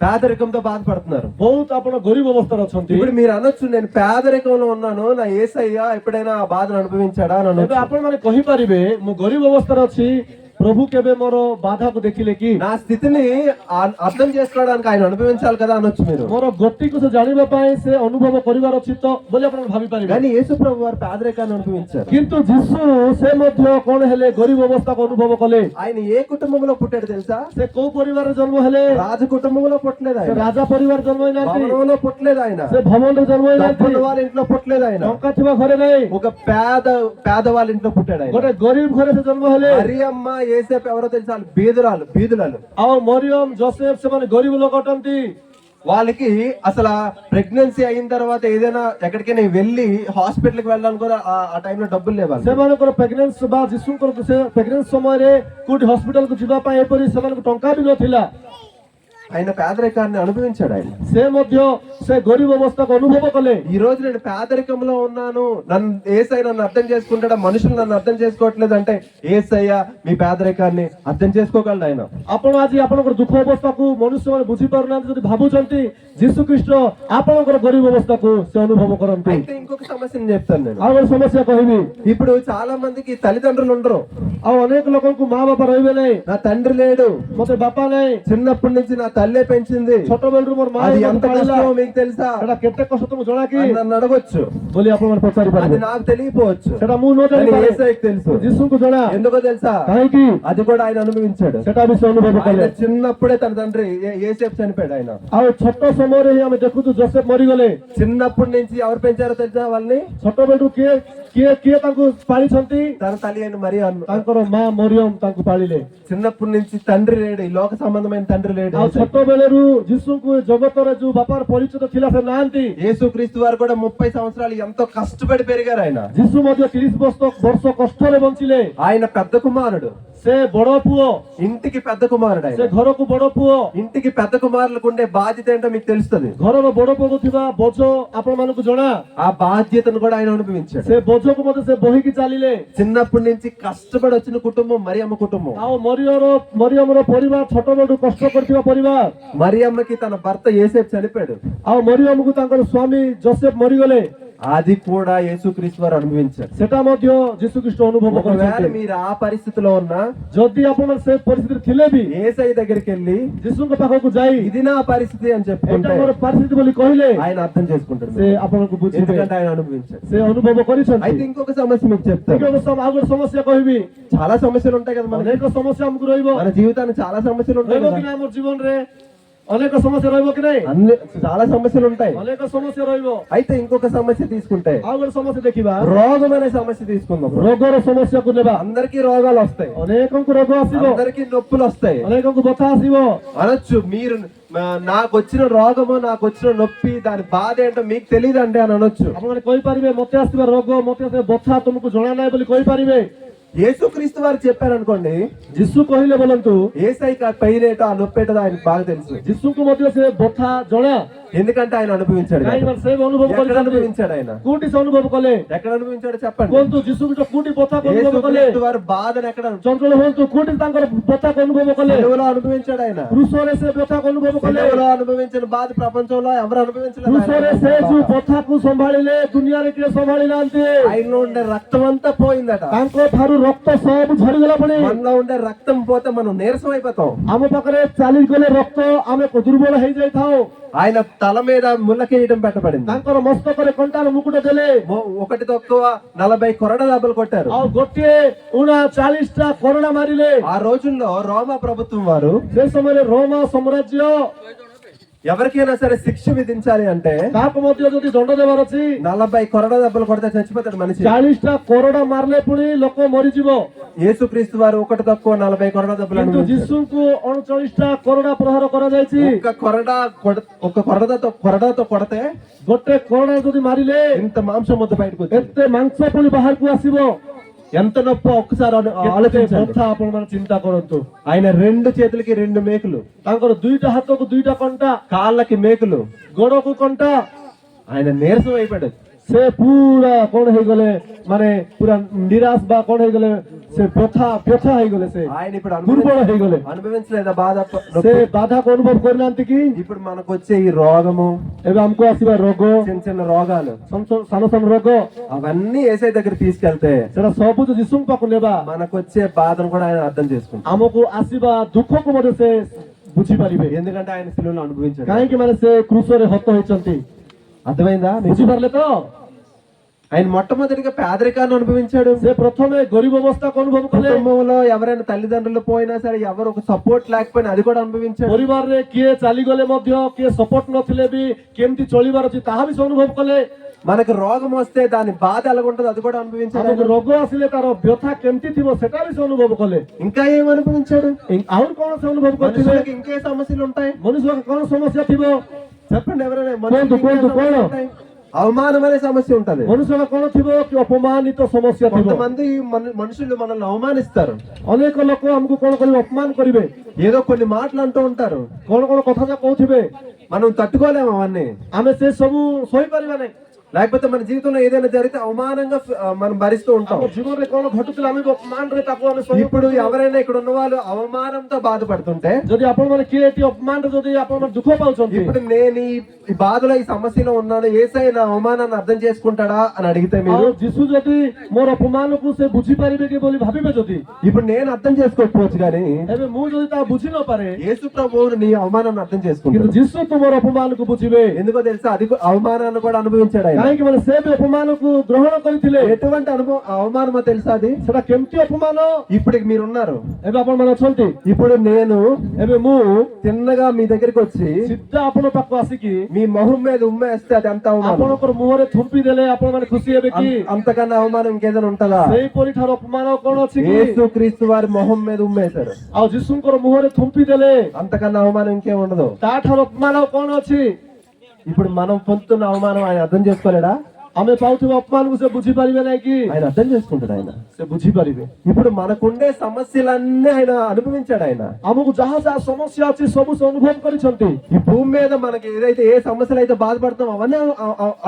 పేదరికంతో బాధపడుతున్నారు, ବହୁତ ଆପଣ ଗରିବ ଅବସ୍ଥାରେ ଅଛନ୍ତି, ఇప్పుడు మీరు అనొచ్చు, నేను పేదరికంలో ఉన్నాను, నా యేసయ్య ఎప్పుడైనా ఆ బాధను అనుభవించాడా అని ଏବେ అనొచ్చు। ଆପଣ ମାନେ କହିପାରିବେ ମୁଁ ଗରିବ ଅବସ୍ଥାରେ ଅଛି, ପ୍ରଭୁ କେବେ ମୋର ବାଧାକୁ ଦେଖିଲେ କି? నా స్థితిని అర్థం చేసుకోవడానికి ఆయన అనుభవించాలి కదా అనొచ్చు మీరు। ମୋର ଗତିକୁ ସେ ଜାଣିବା ପାଇଁ ସେ ଅନୁଭବ କରିବାର ଅଛି ତ ବୋଲି ଆପଣ ଭାବିପାରିବେ। కానీ యేసు ప్రభు వారు పేదరికాన్ని అనుభవించారు। କିନ୍ତୁ ଯୀଶୁ ସେ ମଧ୍ୟ କଣ ହେଲେ ଗରିବ ଅବସ୍ଥାକୁ ଅନୁଭବ କଲେ। ఆయన ఏ కుటుంబంలో పుట్టాడు తెలుసా? ସେ କୋଉ ପରିବାରରେ ଜନ୍ମ ହେଲେ? రాజు కుటుంబంలో పుట్టలేదు ସେ ఆయన, ରାଜା ପରିବାର ଜନ୍ମ ହେଇନାହାନ୍ତି, భవనంలో పుట్టలేదు ఆయన, ସେ ଭବନରେ ଜନ୍ମ ହେଇନାହାନ୍ତି, డబ్బున్న వారి ఇంట్లో పుట్టలేదు ఆయన, ଟଙ୍କା ଥିବା ଘରେ ନାହିଁ, ఒక పేదవాళ్ళ ఇంట్లో పుట్టాడు ఆయన। ଗୋଟେ ଗରିବ ଘରେ ସେ ଜନ୍ମ ହେଲେ। మరియమ్మ యేసేపు ఎవరో తెలుసా? బీదురాలు। ଆଉ ମରିୟମ ଜୋସେଫ ସେମାନେ ଗରିବ ଲୋକ ଅଟନ୍ତି। వాళ్ళకి అసలు ప్రెగ్నెన్సీ అయిన తర్వాత ఏదైనా ఎక్కడికైనా వెళ్ళి హాస్పిటల్ కి వెళ్ళడానికి కూడా ఆ టైంలో డబ్బులు లేవాలి। ସେମାନଙ୍କର ପ୍ରେଗନେନ୍ସି ବା ଯୀଶୁଙ୍କର ସେ ପ୍ରେଗନେନ୍ସି ସମୟରେ କୋଉଠି ହସ୍ପିଟାଲକୁ ଯିବା ପାଇଁ ଏପରି ସେମାନଙ୍କୁ ଟଙ୍କା ବି ନଥିଲା। ఆయన పేదరికాన్ని అనుభవించాడు. ఆయన ସେ ମଧ୍ୟ ସେ ଗରିବ ଅବସ୍ଥାକୁ ଅନୁଭବ କଲେ। ఈ రోజు నేను పేదరికంలో ఉన్నాను, నన్ను యేసయ్య నన్ను అర్థం చేసుకుంటాడా, మనుషులు నన్ను అర్థం చేసుకోవట్లేదు అంటే యేసయ్య మీ పేదరికాన్ని అర్థం చేసుకోగలడు. ఆయన ଆପଣ ଆଜି ଆପଣଙ୍କର ଦୁଃଖ ଅବସ୍ଥାକୁ ମନୁଷ୍ୟମାନେ ବୁଝିପାରୁନାହାନ୍ତି ଯଦି ଭାବୁଛନ୍ତି ଯୀଶୁ ଖ୍ରୀଷ୍ଟ ଆପଣଙ୍କର ଗରିବ ଅବସ୍ଥାକୁ ସେ ଅନୁଭବ କରନ୍ତି। అయితే ఇంకొక సమస్యను చెప్తాను నేను. ଆଉ ଗୋଟେ ସମସ୍ୟା କହିବି, ఇప్పుడు చాలా మందికి తల్లిదండ్రులు ఉండరు. ଆଉ ଅନେକ ଲୋକଙ୍କୁ ମା ବାପା ରହିବେ ନାହିଁ। నా తండ్రి లేడు, ମତେ ବାପା ନାହିଁ, చిన్నప్పటి నుంచి నా తల్లే పెంచింది, ଛୋଟ ବେଳରୁ ମୋର ମା అది ହିଁ ఎంత ମତେ ପାଳିଲା। కష్టమో మీకు తెలుసా ସେଟା କେତେ କଷ୍ଟ ତମକୁ ଜଣା କି అని నన్ను అడగొచ్చు. ବୋଲି ଆପଣମାନେ ପଚାରି అది ପାରିବେ। నాకు తెలియపోవచ్చు, ସେଟା ମୁଁ ନ కానీ ଜାଣିପାରେ, యేసయ్యకు తెలుసు. ଯୀଶୁଙ୍କୁ ଜଣା। ఎందుకో తెలుసా, କାହିଁକି అది కూడా ఆయన అనుభవించాడు. ସେଟା ବି ସେ ଅନୁଭବ ఆయన କଲେ। చిన్నప్పుడే తన తండ్రి యేసేపు చనిపోయాడు. ఆయన ଆଉ ଛୋଟ ସମୟରେ ହିଁ ଆମେ ଦେଖୁଛୁ ଜୋସେଫ ମରିଗଲେ। చిన్నప్పటి నుంచి ఎవరు పెంచారో తెలుసా వాళ్ళని? ଛୋଟ ବେଳରୁ କିଏ କିଏ କିଏ ତାଙ୍କୁ ପାଳିଛନ୍ତି? తన తల్లి అయిన మరియా. ତାଙ୍କର ମା ମରିୟମ ତାଙ୍କୁ ପାଳିଲେ। చిన్నప్పటి నుంచి తండ్రి లేడు, ఈ లోక సంబంధమైన తండ్రి లేడు. ଆଉ ଛୋଟ ବେଳରୁ ଯୀଶୁଙ୍କୁ ଜଗତରେ ଯୋଉ ବାପାର ପରିଚିତ ଥିଲା ସେ ନାହାନ୍ତି। యేసుక్రీస్తు వారు కూడా 30 సంవత్సరాలు ఎంతో కష్టపడి పెరిగారు. ఆయన ଯୀଶୁ ମଧ୍ୟ 30 ବର୍ଷ କଷ୍ଟରେ ବଞ୍ଚିଲେ। ఆయన పెద్ద కుమారుడు, ସେ ବଡ ପୁଅ, ఇంటికి పెద్ద కుమారుడు. ସେ ఆయన ଘରକୁ ବଡ ପୁଅ। ఇంటికి పెద్ద కుమారులకు ఉండే బాధ్యత ఏంటో మీకు తెలుస్తుంది. ଘରର ବଡ ପୁଅକୁ ଥିବା ବୋଝ ଆପଣ ମାନଙ୍କୁ ଜଣା। ఆ బాధ్యతను కూడా ఆయన అనుభవించాడు. ସେ ବୋଝକୁ ମଧ୍ୟ ସେ ବୋହିକି ଚାଲିଲେ। చిన్నప్పటి నుంచి కష్టపడి వచ్చిన కుటుంబం మరియమ్మ కుటుంబం. ଆଉ ମରିୟମର ପରିବାର ଛୋଟ ବେଳରୁ କଷ୍ଟ କରିଥିବା ପରିବାର। మరియమ్మకి తన భర్త యేసేపు చనిపోయాడు, ଆଉ ମରିୟମକୁ ତାଙ୍କର ସ୍ୱାମୀ ଜୋସେଫ ମରିଗଲେ। అది కూడా యేసుక్రీస్తు వారు అనుభవించారు. ସେଟା ମଧ୍ୟ ଯୀଶୁ ଖ୍ରୀଷ୍ଟ ଅନୁଭବ ఒకవేళ କରିଛନ୍ତି। మీరు ఆ పరిస్థితిలో ఉన్నా ଯଦି ଆପଣ ସେ ପରିସ୍ଥିତିରେ ଥିଲେ ବି యేసయ్య దగ్గరికి వెళ్ళి ଯୀଶୁଙ୍କ ପାଖକୁ ଯାଇ ఇది నా పరిస్థితి అని ଏଇଟା చెప్పుకుంటే ମୋର ପରିସ୍ଥିତି ବୋଲି କହିଲେ ఆయన అర్థం చేసుకుంటారు. ସେ ଆପଣଙ୍କୁ ବୁଝିବେ, ఎందుకంటే ఆయన అనుభవించారు. ସେ ଅନୁଭବ କରିଛନ୍ତି। అయితే ఇంకొక సమస్య మీకు ଠିକ చెప్తాను. ଅବଶ୍ୟ ଆଉ ଗୋଟେ ସମସ୍ୟା କହିବି। చాలా సమస్యలు ఉంటాయి కదా మనకి. ଅନେକ ସମସ୍ୟା ଆମକୁ ରହିବ। మన జీవితానికి చాలా సమస్యలు ఉంటాయి ରହିବ కదా. କି ନାହିଁ ଆମର ଜୀବନରେ? ଅନେକ ସମସ୍ୟା ରହିବ କି ନାହିଁ? అన్ని చాలా సమస్యలు ఉంటాయి. ଅନେକ ସମସ୍ୟା ରହିବ। అయితే ఇంకొక సమస్య తీసుకుంటే ଆଉ ଗୋଟେ ସମସ୍ୟା ଦେଖିବା, రోగం అనే సమస్య తీసుకుందాం. ରୋଗର ସମସ୍ୟାକୁ ନେବା। అందరికీ రోగాలు వస్తాయి, ଅନେକଙ୍କୁ ରୋଗ ଆସିବ, అందరికీ నొప్పులు వస్తాయి ଅନେକଙ୍କୁ ବଥା ଆସିବ। అనొచ్చు. మీరు నాకు వచ్చిన రోగము, నాకు వచ్చిన నొప్పి, దాని బాధ ఏంటో మీకు తెలియదండి అని అనొచ్చు. ଆପଣମାନେ କହିପାରିବେ ମତେ ଆସିଥିବା ରୋଗ, ମତେ ଆସିଥିବା ବଥା ତୁମକୁ ଜଣା ନାହିଁ ବୋଲି କହିପାରିବେ। యేసుక్రీస్తు వారు చెప్పారు అనుకోండి, ଯୀଶୁ କହିଲେ ବୋଲନ୍ତୁ, యేసయ్యకి ఆ పెయిన్ ఏంటో ఆ నొప్పి ఏంటో ఆయనకు బాగా తెలుసు. ଯୀଶୁଙ୍କୁ ମଧ୍ୟ ସେ ବଥା ଜଣା। ఎందుకంటే ఆయన అనుభవించాడు. କାହିଁକି ନା ସେ ଅନୁଭବ ఎక్కడ କରିଛନ୍ତି। అనుభవించాడు ఆయన? କୋଉଠି ସେ ଅନୁଭବ କଲେ? ఎక్కడ అనుభవించాడు చెప్పండి. କୁହନ୍ତୁ ଯୀଶୁ ଖ୍ରୀଷ୍ଟ କୋଉଠି ବଥାକୁ ଅନୁଭବ କଲେ? యేసుక్రీస్తు వారు బాధను ఎక్కడ ଚଞ୍ଚଳ ହୁଅନ୍ତୁ, କୋଉଠି ତାଙ୍କର ବଥାକୁ ଅନୁଭବ କଲେ? సిలువలో అనుభవించాడు ఆయన. କୃଷରେ ସେ ବଥାକୁ ଅନୁଭବ କଲେ। సిలువలో అనుభవించిన బాధ ప్రపంచంలో ఎవరు అనుభవించలేదు. କୃଷରେ ସେ ଯୋଉ ବଥାକୁ ସମ୍ଭାଳିଲେ ଦୁନିଆରେ କିଏ ସମ୍ଭାଳି ନାହାନ୍ତି। ఆయనలో ఉండే రక్తం అంతా పోయిందట. ତାଙ୍କ ଠାରୁ ରକ୍ତ ସବୁ ଝଡ଼ିଗଲା ପୁଣି। మనలో ఉండే రక్తం పోతే మనం నీరసం అయిపోతాం. ଆମ ପାଖରେ ଚାଲିଗଲେ ରକ୍ତ ଆମେ ଦୁର୍ବଳ ହେଇଯାଇଥାଉ। ఆయన తల మీద ముళ్ళకిరీటం పెట్టబడింది. ତାଙ୍କର ମସ୍ତକରେ କଣ୍ଟାର ମୁକୁଟ ଦେଲେ। ఒకటి తక్కువ 40 కొరడ దెబ్బలు కొట్టారు. ଆଉ ଗୋଟିଏ 40ଟା କରୋନା ମାରିଲେ। ఆ రోజుల్లో రోమా ప్రభుత్వం వారు ସେ ସମୟରେ ରୋମା ସାମ୍ରାଜ୍ୟ ఎవరికైనా సరే శిక్ష విధించాలి అంటే କାହାକୁ ମଧ୍ୟ ଯଦି ଦଣ୍ଡ ଦେବାର ଅଛି 40 కొరడ దెబ్బలు కొడితే చచ్చిపోతాడు మనిషి. 40ଟା କରୋନା ମାରିଲେ ପୁଣି ଲୋକ ମରିଯିବ। యేసుక్రీస్తు వారు ఒకటి తక్కువ 40 కొరడ దెబ్బలు କିନ୍ତୁ అనుభవించారు. ଯୀଶୁଙ୍କୁ 39ଟା କରୋନା ପ୍ରହାର କରାଯାଇଛି। ఒక కొరడాతో కొడితే ଗୋଟେ କରୋନା ଯଦି ମାରିଲେ ఇంత మాంసం మొత్తం బయటకు వచ్చింది. ଏତେ ମାଂସ ପୁଣି ବାହାରକୁ ଆସିବ। ఎంత నొప్పి ఒక్కసారి କେତେ ఆలోచించండి. ବଥା ଆପଣ ମାନେ ଚିନ୍ତା କରନ୍ତୁ। ఆయన 2 చేతులకి 2 మేకులు, ତାଙ୍କର 2ଟା ହାତକୁ 2ଟା କଣ୍ଟା, కాళ్ళకి మేకులు, ଗୋଡକୁ କଣ୍ଟା। ఆయన నీరసం అయిపోయాడు. ସେ ପୁରା କଣ ହେଇଗଲେ, ମାନେ ପୁରା ନିରାଶ ବା କଣ ହେଇଗଲେ, ସେ ବ୍ୟଥା ହେଇଗଲେ, ସେ ఆయన ఇప్పుడు ଦୁର୍ବଳ ହେଇଗଲେ। అనుభవించలేదా బాధ? ସେ ବାଧାକୁ ଅନୁଭବ କରିନାହାନ୍ତି କି? ఇప్పుడు మనకు వచ్చే ఈ రోగము, ଏବେ ଆମକୁ ଆସିବା ରୋଗ, చిన్న చిన్న రోగాలు, ସାନ ସାନ ରୋଗ, అవన్నీ యేసయ్య దగ్గర తీసుకెళ్తే ସେଟା ସବୁ ଯଦି ଯୀଶୁଙ୍କ ପାଖକୁ ନେବା, మనకు వచ్చే బాధను కూడా ఆయన అర్థం చేసుకుంటాం. ଆମକୁ ଆସିବା ଦୁଃଖକୁ ମଧ୍ୟ ସେ ବୁଝିପାରିବେ। ఎందుకంటే ఆయన శిలువలో అనుభవించాడు. କାହିଁକି ମାନେ ସେ କୃଷରେ ହତ ହେଇଛନ୍ତି। అర్థమైందా? ବୁଝିପାରିଲେ ତ? ఆయన మొట్టమొదటిగా పేదరికాన్ని అనుభవించాడు. ସେ ପ୍ରଥମେ ଗରିବ ଅବସ୍ଥାକୁ ଅନୁଭବ କଲେ। కుటుంబంలో ఎవరైనా తల్లిదండ్రులు పోయినా సరే ఎవరు ఒక సపోర్ట్ లేకపోయినా అది కూడా అనుభవించాడు. ପରିବାରରେ କିଏ ଚାଲିଗଲେ ମଧ୍ୟ, କିଏ ସପୋର୍ଟ ନଥିଲେ ବି କେମିତି ଚଳିବାର ଅଛି ତାହା ବି ସେ ଅନୁଭବ କଲେ। మనకు రోగం వస్తే దాని బాధ ఎలాగుంటది అది కూడా అనుభవించాడు. ଆମକୁ ରୋଗ ଆସିଲେ ତାର ବ୍ୟଥା କେମିତି ଥିବ ସେଟା ବି ସେ ଅନୁଭବ କଲେ। ఇంకా ఏం అనుభవించాడు? ଆହୁରି କଣ ସେ ଅନୁଭବ କରିଥିଲେ? మనుషులకి ఇంకే సమస్యలు ఉంటాయి ମନୁଷ୍ୟର କଣ ସମସ୍ୟା ଥିବ? చెప్పండి ఎవరైనా? କୁହନ୍ତୁ, మనుషులకి ఇంకే କୁହନ୍ତୁ, సమస్యలు କଣ? ఉంటాయి? అవమానం అనే సమస్య ఉంటది. ମନୁଷ୍ୟର କଣ ଥିବ କି ଅପମାନିତ ସମସ୍ୟା ଥିବ। కొంతమంది మనుషులు మనల్ని అవమానిస్తారు. ଅନେକ ଲୋକ ଆମକୁ କଣ କରିବେ, ଅପମାନ କରିବେ। ఏదో కొన్ని మాటలు అంటూ ఉంటారు, କଣ କଣ କଥା ଯା କହୁଥିବେ, మనం తట్టుకోలేము అవన్నీ. ଆମେ ସେ ସବୁ ସହିପାରିବା ନାହିଁ। లేకపోతే మన జీవితంలో ఏదైనా జరిగితే అవమానంగా మనం భరిస్తూ ఉంటాం. ଆମ ଜୀବନରେ କଣ ଘଟୁଥିଲା ଆମେ ଅପମାନରେ ତାକୁ ଆମେ ସହି। ఇప్పుడు ఎవరైనా ఇక్కడ ఉన్న వాళ్ళు అవమానంతో బాధపడుతుంటే, ଯଦି ଆପଣ ମାନେ କିଏ ଏଠି ଅପମାନରେ ଯଦି ଆପଣ ମାନେ ଦୁଃଖ ପାଉଛନ୍ତି, ఇప్పుడు నేను ఈ బాధలో ఈ సమస్యలో ఉన్నాను, యేసయ్య నా అవమానాన్ని అర్థం చేసుకుంటాడా అని అడిగితే మీరు, ଆଉ ଯୀଶୁ ଯଦି ମୋର ଅପମାନକୁ ସେ ବୁଝିପାରିବେ କି ବୋଲି ଭାବିବେ ଯଦି, ఇప్పుడు నేను అర్థం చేసుకోకపోవచ్చు కానీ ଏବେ ମୁଁ ଯଦି ତାହା ବୁଝି ନ ପାରେ, యేసు ప్రభువును నీ అవమానాన్ని అర్థం କିନ୍ତୁ చేసుకుంటాడు. ଯୀଶୁ ତୁମର ଅପମାନକୁ ବୁଝିବେ। ఎందుకో తెలుసా, అది అవమానాన్ని కూడా అనుభవించాడు ఆయన. କାହିଁକି ମାନେ ସେ ବି ଅପମାନକୁ ଗ୍ରହଣ କରିଥିଲେ। ఎటువంటి అనుభవం అవమానమో తెలుసా అది? ସେଟା କେମିତି ଅପମାନ? ఇప్పుడు మీరున్నారు, ଏବେ ଆପଣ ମାନେ ଅଛନ୍ତି, ఇప్పుడు నేను ଏବେ ମୁଁ తిన్నగా మీ దగ్గరికి వచ్చి ସିଧା ଆପଣଙ୍କ ପାଖକୁ ଆସିକି మీ మొహం మీద ఉమ్మేస్తే అది ఎంత అవమానం? ଆପଣଙ୍କର ମୁହଁରେ ଥୁମ୍ପି ଦେଲେ ଆପଣ ମାନେ ଖୁସି ହେବେ କି? అంతకన్నా అవమానం ఇంకేదైనా ఉంటుందా? ସେଇପରି ଠାରୁ ଅପମାନ କଣ ଅଛି କି? యేసు క్రీస్తు వారి మొహం మీద ఉమ్మేశారు, ଆଉ ଯୀଶୁଙ୍କର ମୁହଁରେ ଥୁମ୍ପି ଦେଲେ అంతకన్నా అవమానం ఇంకేం ఉండదు. ତା ଠାରୁ ଅପମାନ ଆଉ କଣ ଅଛି? ఇప్పుడు మనం పొందుతున్న అవమానం ఆయన అర్థం చేసుకోలేడా? ଆମେ ପାଉଥିବା ଅପମାନକୁ ସେ ବୁଝିପାରିବେ ନାହିଁ କି? ఆయన అర్థం చేసుకుంటాడు ఆయన. ସେ ବୁଝିପାରିବେ। ఇప్పుడు మనకుండే సమస్యలన్నీ ఆయన అనుభవించాడు. ఆయన ଆମକୁ ଯାହା ଯାହା ସମସ୍ୟା ଅଛି ସବୁ ସେ ଅନୁଭବ କରିଛନ୍ତି। ఈ భూమి మీద మనకి ఏదైతే ఏ సమస్యలు అయితే బాధపడతాం అవన్నీ ଏ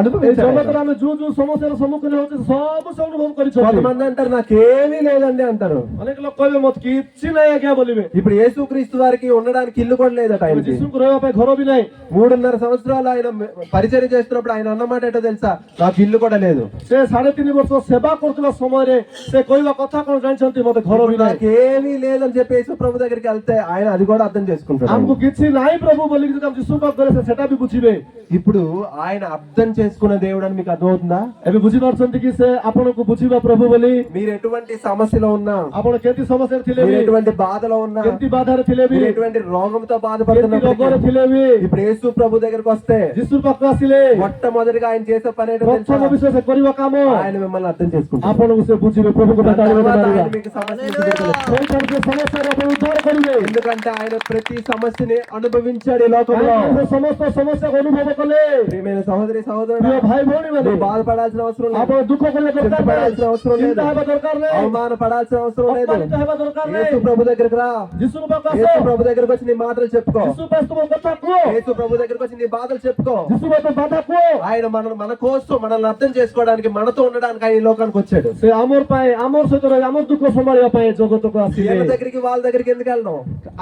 అనుభవించాడు ఆయన. ଜଗତରେ ଆମେ ଯୋଉ ଯୋଉ ସମସ୍ୟାର ସମ୍ମୁଖୀନ ହଉଛେ ସବୁ ସେ ଅନୁଭବ କରିଛନ୍ତି। కొంతమంది అంటారు నాకేమీ లేదండి అంటారు. ଅନେକ ଲୋକ କହିବେ ମତେ କିଛି ନାହିଁ ଆଜ୍ଞା ବୋଲିବେ। ఇప్పుడు యేసుక్రీస్తు వారికి ఉండడానికి ఇల్లు కూడా లేదట ఆయనకి. ଯୀଶୁଙ୍କୁ ରହିବା ପାଇଁ ଘର ବି ନାହିଁ। 3.5 సంవత్సరాలు ఆయన పరిచర్య చేస్తున్నప్పుడు ఆయన అన్నమాట ఏంటో తెలుసా? నాకు ఇల్లు కూడా లేదు. ସେ 3.5 ବର୍ଷ ସେବା କରୁଥିବା ସମୟରେ ସେ କହିବା କଥା କଣ ଜାଣିଛନ୍ତି? ମତେ ଘର ବି ନାହିଁ, నాకేమీ లేదని చెప్పి యేసు ప్రభు దగ్గరికి వెళ్తే ఆయన అది కూడా అర్థం చేసుకుంటాడు. ଆମକୁ କିଛି ନାହିଁ ପ୍ରଭୁ ବୋଲିକି ଯଦି ଆମେ ଯୀଶୁ ପାଖକୁ ଗଲେ ସେ ସେଟା ବି ବୁଝିବେ। ఇప్పుడు ఆయన అర్థం చేసుకున్న దేవుడు అని మీకు అర్థమవుతుందా? ଏବେ ବୁଝିପାରୁଛନ୍ତି କି ସେ ଆପଣଙ୍କୁ ବୁଝିବା ପ୍ରଭୁ ବୋଲି? మీరు ఎటువంటి సమస్యలో ఉన్నా, ଆପଣ କେମିତି ସମସ୍ୟାରେ ଥିଲେ మీరు ବି, ఎటువంటి బాధలో ఉన్నా, କେମିତି ବାଧାରେ ଥିଲେ ବି, మీరు ఎటువంటి రోగంతో କେମିତି బాధపడుతున్నప్పుడు ରୋଗରେ ଥିଲେ ବି, ఇప్పుడు యేసు ప్రభు దగ్గరికి వస్తే ଯୀଶୁ ପାଖକୁ ଆସିଲେ మొట్టమొదటిగా ఆయన చేసే పని ఏంటో తెలుసా? ପ୍ରଥମ ବିଷୟ ସେ କରିବା କାମ ఆయన మిమ్మల్ని అర్థం చేసుకుంటాడు. ଆପଣଙ୍କୁ ସେ ବୁଝିବେ। ପ୍ରଭୁଙ୍କ దాని ତାଳିରେ తర్వాత ତାଳିବା। ఆయన మీకు సమస్య నుంచి విడుదల ఇస్తాడు. ସେଇଠାରୁ ସେ ସମସ୍ୟାରୁ ଆପଣ ଉଦ୍ଧାର କରିବେ। ఎందుకంటే ఆయన ప్రతి సమస్యని అనుభవించాడు ఈ లోకంలో. କାହିଁକି ସେ ସମସ୍ତ ସମସ୍ୟାକୁ ଅନୁଭବ కలే। ప్రియమైన సహోదరి సహోదరుడు, ପ୍ରିୟ ଭାଇ ଭଉଣୀ ମାନେ, నువ్వు బాధపడాల్సిన అవసరం లేదు, ଆପଣ ଦୁଃଖ କରିବା ଦରକାର చింతపడాల్సిన అవసరం ନାହିଁ, లేదు, ଚିନ୍ତା ହେବା ଦରକାର ନାହିଁ, అవమాన పడాల్సిన అవసరం లేదు. ଅପମାନିତ ହେବା ଦରକାର యేసు ନାହିଁ। ప్రభు దగ్గరికి రా, ଯୀଶୁଙ୍କ ପାଖକୁ ଆସ, యేసు ప్రభు దగ్గరికి వచ్చి నీ మాటలు చెప్పుకో, ଯୀଶୁ ପାଖକୁ ତୁମ କଥା କୁହ, యేసు ప్రభు దగ్గరికి వచ్చి నీ బాధలు చెప్పుకో. ଯୀଶୁ ପାଖକୁ ବାଧା କୁହ। ఆయన మన కోసం మనల్ని అర్థం చేసుకోవడానికి, మనతో ఉండడానికి ఆయన ఈ లోకానికి వచ్చాడు. ସେ ଆମର ପାଇଁ, ଆମର ସହିତ ରହି ଆମର ଦୁଃଖ ସମ୍ଭାଳିବା ପାଇଁ ଜଗତକୁ ଆସିଲେ। వీళ్ళ దగ్గరికి వాళ్ళ దగ్గరికి ఎందుకు వెళ్ళడం?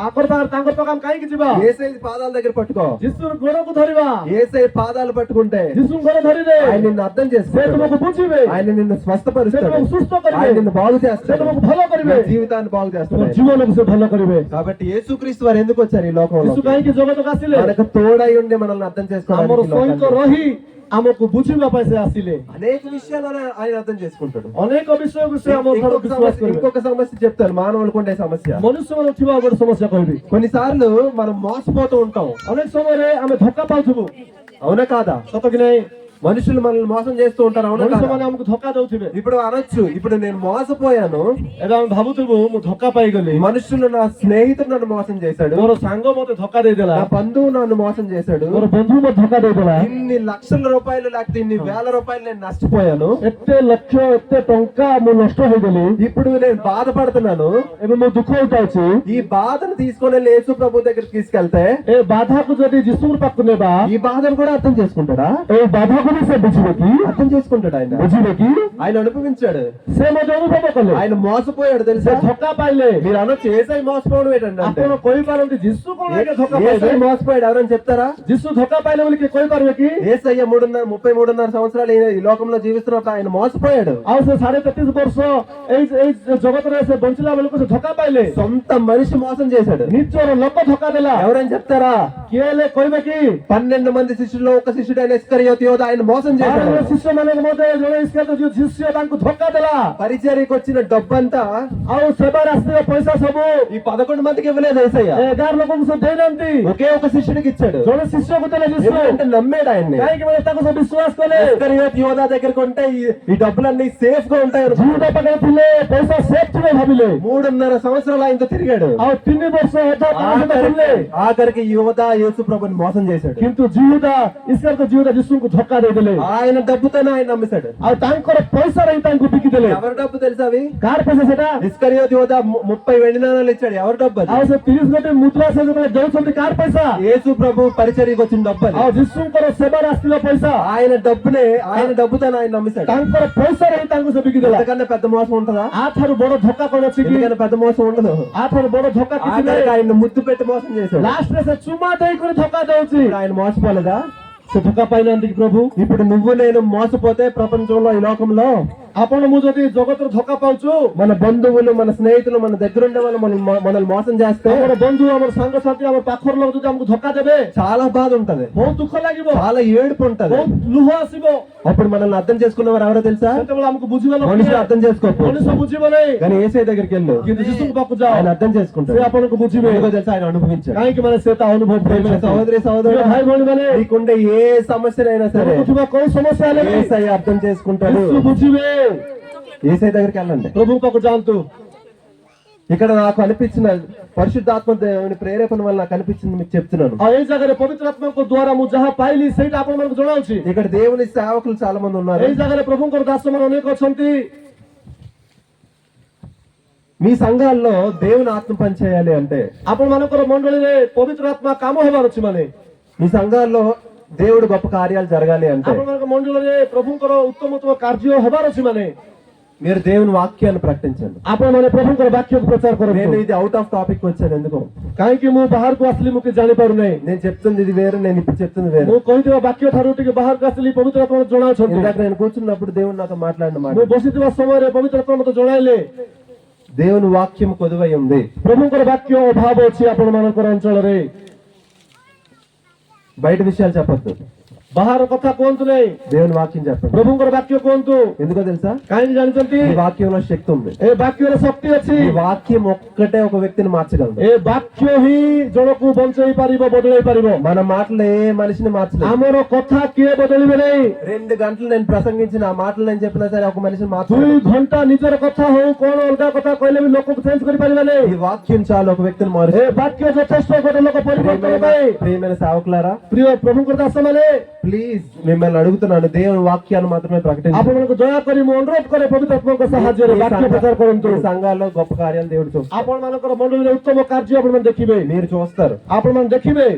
ଆଙ୍କର ପାଖରେ ତାଙ୍କ ପାଖକୁ ଆମେ କାହିଁକି ଯିବା? యేసయ్య పాదాల దగ్గర పట్టుకో. ଯୀଶୁର ଗୋଡକୁ ଧରିବା। యేసయ్య పాదాలు పట్టుకుంటే ଯୀଶୁଙ୍କ ଗୋଡ ଧରିଲେ ఆయన నిన్ను అర్థం ସେ చేసుకుంటాడు, ତୁମକୁ ବୁଝିବେ, ఆయన నిన్ను ସେ స్వస్థపరుస్తాడు, ତୁମକୁ ସୁସ୍ଥ ఆయన କରିବେ, నిన్ను బాగు ସେ చేస్తాడు, ତୁମକୁ ଭଲ କରିବେ, నీ జీవితాన్ని బాగు ତୁମ చేస్తాడు. ଜୀବନକୁ ସେ ଭଲ କରିବେ। కాబట్టి యేసుక్రీస్తు వారు ఎందుకు వచ్చారు ఈ లోకంలో? ଯୀଶୁ କାହିଁକି ଜଗତକୁ ଆସିଲେ? మనకు తోడై ఉండి మనల్ని అర్థం ଆମର చేసుకోవడానికి ఈ ସହିତ లోకానికి. ରହି ଆମକୁ ବୁଝିବା ପାଇଁ ସେ ଆସିଲେ। అనేక విషయాలు ఆయన అర్థం చేసుకుంటాడు. ଅନେକ ବିଷୟକୁ ସେ ଆମ ଠାରୁ ବିଶ୍ୱାସ କରିବେ। ఇంకొక సమస్య చెప్తాను, మానవులకు ఉండే సమస్య. ମନୁଷ୍ୟମାନଙ୍କୁ ଥିବା ଗୋଟେ ସମସ୍ୟା କହିବି। కొన్నిసార్లు మనం మోసపోతూ ఉంటాం, ଅନେକ ସମୟରେ ଆମେ ଧୋକା ପାଉଥିବୁ, అవునా కాదా? ସତ କି ନାହିଁ? మనుషులు మనల్ని మోసం చేస్తూ ఉంటారు, అవునా కాదా? ମଣିଷମାନେ ଆମକୁ ଧୋକା ଦଉଥିବେ। ఇప్పుడు అనొచ్చు, ఇప్పుడు నేను మోసపోయాను, ଏବେ ଆମେ ଭାବୁଥିବୁ ମୁଁ ଧୋକା ପାଇଗଲି, మనుషులు నా స్నేహితుడు నన్ను మోసం చేశాడు, ମୋର ସାଙ୍ଗ ମତେ ଧୋକା ଦେଇଦେଲା, నా బంధువు నన్ను మోసం చేశాడు, ମୋର ବନ୍ଧୁ ମତେ ଧୋକା ଦେଇଦେଲା, ఇన్ని లక్షల రూపాయలు లేకపోతే ఇన్ని వేల రూపాయలు నేను నష్టపోయాను, ଏତେ ଲକ୍ଷ ଏତେ ଟଙ୍କା ମୁଁ ନଷ୍ଟ ହେଇଗଲି, ఇప్పుడు నేను బాధపడుతున్నాను. ଏବେ ମୁଁ ଦୁଃଖ ଉଠାଉଛି। ఈ బాధను తీసుకొని వెళ్ళి యేసు ప్రభు దగ్గరికి తీసుకెళ్తే ଏ ବାଧାକୁ ଯଦି ଯୀଶୁଙ୍କ ପାଖକୁ ନେବା, ఈ బాధను కూడా అర్థం చేసుకుంటాడా? ଏ ବାଧାକୁ ବି ସେ ବୁଝିବେ କି? అర్థం చేసుకుంటాడు. ఆయన ବୁଝିବେ କି? ఆయన అనుభవించాడు, ସେ ମଧ୍ୟ ଅନୁଭବ କଲେ, ఆయన మోసపోయాడు తెలుసా? ସେ ଧୋକା ପାଇଲେ। మీరు అనొచ్చు ఏసై మోసపోవడం ఏంటంటే, ଆପଣ କହିପାରନ୍ତି ଯୀଶୁ କଣ ଏକେ ଧୋକା ఏసై ପାଇଲେ? మోసపోయాడు ఎవరని చెప్తారా? ଯୀଶୁ ଧୋକା ପାଇଲେ ବୋଲି କିଏ କହିପାରିବେ କି? ఏసయ్య 33.5 సంవత్సరాలు ఈ లోకంలో జీవిస్తున్నప్పుడు ఆయన మోసపోయాడు. ଆଉ ସେ 33.5 ବର୍ଷ ଏଇ ଜଗତରେ ସେ ବଞ୍ଚିଲା ବେଳକୁ ସେ ଧୋକା ପାଇଲେ। సొంత మనిషి మోసం చేశాడు. ନିଜର ଲୋକ ଧୋକା ଦେଲା। ఎవరని చెప్తారా? କିଏ ହେଲେ କହିବେ କି? 12 మంది శిష్యుల్లో ఒక శిష్యుడు అయిన ఇస్కరియోతు యోధ ఆయన మోసం చేశాడు. ଶିଷ୍ୟମାନଙ୍କ ମଧ୍ୟରେ ଜଣେ ଇସ୍କାରିୟତ ଯୋଉ ଶିଷ୍ୟ ତାଙ୍କୁ ଧୋକା ଦେଲା। పరిచర్యకు వచ్చిన డబ్బంతా ଆଉ ସେବାରେ ଆସିଥିବା ପଇସା ସବୁ ఈ 11 మందికి ఇవ్వలేదు యేసయ్య, 11 ଲୋକଙ୍କୁ ସେ ଦେଇନାହାନ୍ତି, ఒకే ఒక శిష్యుడికి ఇచ్చాడు. ଜଣେ ଶିଷ୍ୟକୁ ଦେଲେ ଯୀଶୁ। ఎందుకంటే నమ్మాడు ఆయన్ని. କାହିଁକି ମାନେ ତାକୁ ସେ ବିଶ୍ୱାସ କଲେ। ఇస్కరియోతు యోధ దగ్గరికి ఉంటే ఈ డబ్బులన్నీ సేఫ్ గా ఉంటాయి అనుకున్నాడు. ଜିହୁଦା ପାଖରେ ଥିଲେ ପଇସା ସେଫ୍ ଥିବେ ଭାବିଲେ। 3.5 సంవత్సరాలు ఆయనతో తిరిగాడు. ଆଉ 3 ବର୍ଷ ଅଧା ତା ସହିତ ଥିଲେ, ఆఖరికి యోధ యేసు ప్రభుని మోసం చేశాడు. କିନ୍ତୁ ଜିହୁଦା ଇସ୍କାରିୟତ ଜିହୁଦା ଯୀଶୁଙ୍କୁ ଧୋକା ଦେଇଦେଲେ ఆయన డబ్బుతోనే ఆయన నమ్మేశాడు. ଆଉ ତାଙ୍କର ପଇସାରେ ହିଁ ତାଙ୍କୁ ବିକିଦେଲେ। ఎవరి డబ్బు తెలుసా అవి? କାହାର ପଇସା ସେଟା? ఇస్కరియోతు యోధ 30 వెండి నాణాలు ఇచ్చాడు. ఎవరి డబ్బు అది? ଆଉ ସେ 30 ଗୋଟି ମୁଦ୍ରା ସେ ଯେତେବେଳେ ଦେଉଛନ୍ତି କାହାର పైసా? యేసు ప్రభు పరిచర్యకు వచ్చిన డబ్బు అది. ଆଉ ଯୀଶୁଙ୍କର ସେବାରେ ଆସିଥିବା ପଇସା ఆయన డబ్బునే ఆయన డబ్బుతోనే ఆయన నమ్మేశాడు. ତାଙ୍କର ପଇସାରେ ହିଁ ତାଙ୍କୁ ସେ ବିକିଦେଲା। అంతకన్నా పెద్ద మోసం ఉంటుందా? ଆ ଠାରୁ ବଡ ଧୋକା କଣ ଅଛି କି? ఎందుకన్నా పెద్ద మోసం ఉండదు. ଆ ଠାରୁ ବଡ ଧୋକା କିଛି ନାହିଁ। ఆఖరికి ఆయన ముద్దు పెట్టి మోసం చేశాడు. ଲାଷ୍ଟରେ ସେ ଚୁମା ଦେଇକରି ଧୋକା ଦଉଛି। ఇప్పుడు ఆయన మోసపోలేదా? ସେ ଧୋକା ପାଇନାହାନ୍ତି କି ପ୍ରଭୁ? ఇప్పుడు నువ్వు నేను మోసపోతే ప్రపంచంలో ఈ లోకంలో ଆପଣ ମୁଁ ଯଦି ଜଗତରେ ଧୋକା ପାଉଛୁ, మన బంధువులు మన స్నేహితులు మన దగ్గర ఉండే వాళ్ళు మనల్ని మోసం చేస్తే ଆମର ବନ୍ଧୁ ଆମର ସାଙ୍ଗସାଥି ଆମର ପାଖର ଲୋକ ଯଦି ଆମକୁ ଧୋକା ଦେବେ చాలా బాధ ఉంటది, ବହୁତ ଦୁଃଖ ଲାଗିବ, చాలా ఏడుపు ఉంటది. ବହୁତ ଲୁହ ଆସିବ। అప్పుడు మనల్ని అర్థం చేసుకున్నవారు ఎవరో తెలుసా? ସେତେବେଳେ ଆମକୁ ବୁଝିବା ଲୋକ మనుషులు అర్థం చేసుకోకపోవచ్చు, ମଣିଷ ବୁଝିବ ନାହିଁ, కానీ ఏసై దగ్గరికి వెళ్ళు, କିନ୍ତୁ ଯୀଶୁଙ୍କ ପାଖକୁ ଯାଅ, ఆయన అర్థం ସେ చేసుకుంటాడు. ଆପଣଙ୍କୁ ବୁଝିବେ। ఎందుకో తెలుసా? ఆయన అనుభవించాడు. କାହିଁକି ମାନେ ସେ ତା ଅନୁଭବ ప్రియమైన సహోదరి సహోదరుడు, ଭାଇ ଭଉଣୀ ମାନେ నీకుండే ఏ సమస్యనైనా సరే ଥିବା କୋଉ ସମସ୍ୟା ହେଲେ ବି ఏసై అర్థం చేసుకుంటాడు. ଯୀଶୁ ବୁଝିବେ। ఏసై దగ్గరికి వెళ్ళండి. ପ୍ରଭୁଙ୍କ ପାଖକୁ ଯାଆନ୍ତୁ। ఇక్కడ నాకు అనిపించిన పరిశుద్ధాత్మ దేవుని ప్రేరేపణ వల్ల నాకు అనిపించింది మీకు చెప్తున్నాను. ଆଉ ଏଇ ଜାଗାରେ ପବିତ୍ର ଆତ୍ମାଙ୍କ ଦ୍ୱାରା ମୁଁ ଯାହା ପାଇଲି ସେଇଟା ଆପଣମାନଙ୍କୁ ଜଣାଉଛି। ఇక్కడ దేవుని సేవకులు చాలా మంది ఉన్నారు. ଏଇ ଜାଗାରେ ପ୍ରଭୁଙ୍କର ଦାସମାନେ ଅନେକ ଅଛନ୍ତି। మీ సంఘాల్లో దేవుని ఆత్మ పని చేయాలి అంటే, ଆପଣ ମାନଙ୍କର ମଣ୍ଡଳୀରେ ପବିତ୍ର ଆତ୍ମା କାମ ହେବାର ଅଛି, ମାନେ మీ సంఘాల్లో దేవుడు గొప్ప కార్యాలు జరగాలి అంటే ଆପଣମାନଙ୍କ ମଣ୍ଡଳୀରେ ପ୍ରଭୁଙ୍କର ଉତ୍ତମ ଉତ୍ତମ କାର୍ଯ୍ୟ ହେବାର ଅଛି, ମାନେ మీరు దేవుని వాక్యాన్ని ప్రకటించండి. ଆପଣମାନେ ପ୍ରଭୁଙ୍କର ବାକ୍ୟକୁ ପ୍ରଚାର నేను କରନ୍ତୁ। ఇది అవుట్ ఆఫ్ టాపిక్ వచ్చాను. ఎందుకు? କାହିଁକି ମୁଁ ବାହାରକୁ ଆସିଲି ମୁଁ କିଛି ଜାଣିପାରୁନାହିଁ। నేను చెప్తుంది ఇది వేరు, నేను ఇప్పుడు చెప్తుంది వేరు. ମୁଁ କହିଥିବା ବାକ୍ୟ ଠାରୁ ଟିକେ ବାହାରକୁ ଆସିଲି ପବିତ୍ର ଆତ୍ମା ମତେ ଜଣାଉଛନ୍ତି। ఇందాక నేను కూర్చున్నప్పుడు దేవుడు నాతో మాట్లాడిన మాట, ମୁଁ ବସିଥିବା ସମୟରେ ପବିତ୍ର ଆତ୍ମା ମତେ ଜଣାଇଲେ దేవుని వాక్యం కొదువై ఉంది. ପ୍ରଭୁଙ୍କର ବାକ୍ୟ ଅଭାବ ଅଛି ଆପଣ ମାନଙ୍କର ଅଞ୍ଚଳରେ। బయట విషయాలు చెప్పొద్దు, ବାହାର କଥା କୁହନ୍ତୁ ନାହିଁ, దేవుని వాక్యం చెప్పండి. ପ୍ରଭୁଙ୍କର ବାକ୍ୟ କୁହନ୍ତୁ। ఎందుకో తెలుసా? କାହିଁକି ଜାଣିଛନ୍ତି? ఈ వాక్యంలో శక్తి ఉంది. ଏ ବାକ୍ୟରେ ଶକ୍ତି ଅଛି। ఈ వాక్యం ఒక్కటే ఒక వ్యక్తిని మార్చగలదు. ଏ ବାକ୍ୟ ହିଁ ଜଣକୁ ବଞ୍ଚେଇ ପାରିବ, ବଦଳେଇ ପାରିବ। మన మాటలు ఏ మనిషిని మార్చలేదు. ଆମର କଥା କିଏ ବଦଳିବେ ନାହିଁ। 2 గంటలు నేను ప్రసంగించిన ఆ మాటలు నేను చెప్పినా సరే ఒక మనిషిని 2 మార్చలేదు. ଘଣ୍ଟା ନିଜର କଥା ହଉ କଣ ଅଲଗା କଥା କହିଲେ ବି ଲୋକକୁ ଚେଞ୍ଜ କରିପାରିବେ ନାହିଁ। ఈ వాక్యం చాలు ఒక వ్యక్తిని ଏ మారుస్తుంది. ବାକ୍ୟ ଯଥେଷ୍ଟ ଗୋଟେ ଲୋକ ପରିବର୍ତ୍ତନ ପାଇଁ। ప్రియమైన సేవకులారా, ପ୍ରିୟ ପ୍ରଭୁଙ୍କର ଦାସମାନେ ప్లీజ్ మిమ్మల్ని అడుగుతున్నాను, దేవుని వాక్యాన్ని మాత్రమే ప్రకటించండి. ଆପଣମାନଙ୍କୁ ଦୟାକରି ମୁଁ ଅନୁରୋଧ କରେ ପବିତ୍ର ଆତ୍ମାଙ୍କ ସାହାଯ୍ୟରେ ବାକ୍ୟ ପ୍ରଚାର କରନ୍ତୁ। ఈ సంఘాల్లో గొప్ప కార్యాలు దేవుడు చూస్తారు, ଆପଣମାନଙ୍କର ମଣ୍ଡଳୀରେ ఉత్తମ କାର୍ଯ୍ୟ ଆପଣମାନେ ଦେଖିବେ, మీరు చూస్తారు. ଆପଣମାନେ ଦେଖିବେ।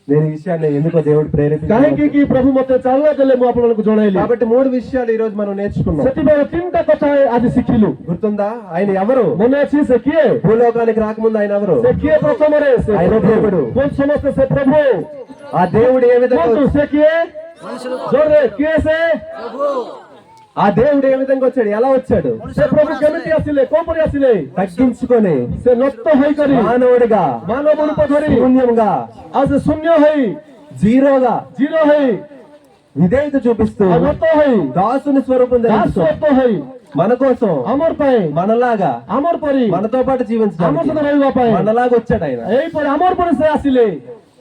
నేను ఈ విషయాన్ని ఎందుకో దేవుడు ప్రేరేపించాడు. କାହିଁକି କି ପ୍ରଭୁ ମତେ ଚାଲନା ଦେଲେ ମୁଁ ଆପଣମାନଙ୍କୁ ଜଣାଇଲି। కాబట్టి 3 విషయాలు ఈ రోజు మనం నేర్చుకున్నాం. ସେଥିପାଇଁ 3ଟା କଥା ଆଜି ଶିଖିଲୁ। గుర్తుందా? ఆయన ఎవరు? ମନେ ଅଛି ସେ କିଏ? భూలోకానికి రాకముందు ఆయన ఎవరు? ସେ କିଏ ପ୍ରଥମରେ? ସେ ఆయన దేవుడు. କୁହନ୍ତୁ ସମସ୍ତେ ସେ ପ୍ରଭୁ। ఆ దేవుడు ఏ విధంగా କୁହନ୍ତୁ ସେ କିଏ? ଜୋରରେ କିଏ ସେ? ఆ దేవుడు ఏ విధంగా వచ్చాడు? ఎలా వచ్చాడు? ସେ ପ୍ରଭୁ କେମିତି ଆସିଲେ? କୋଉ ପରି ଆସିଲେ? తగ్గించుకొని ସେ ନତ ହୋଇକରି మానవుడిగా, ମାନବ ରୂପ ଧରି శూన్యంగా, ଆଉ ସେ ଶୂନ୍ୟ ହୋଇ జీరోగా, ଜିରୋ ହୋଇ విధేయత చూపిస్తూ ଆଉ ନତ ହୋଇ దాసుని స్వరూపం ధరించుకొని ଦାସତ୍ୱ ହୋଇ మన కోసం ଆମର ପାଇଁ మనలాగా ଆମର ପରି మనతో పాటు ଆମ జీవించడానికి ସହିତ ରହିବା ପାଇଁ మనలాగా వచ్చాడు ఆయన. ଏଇପରି ଆମର ପରି ସେ ଆସିଲେ।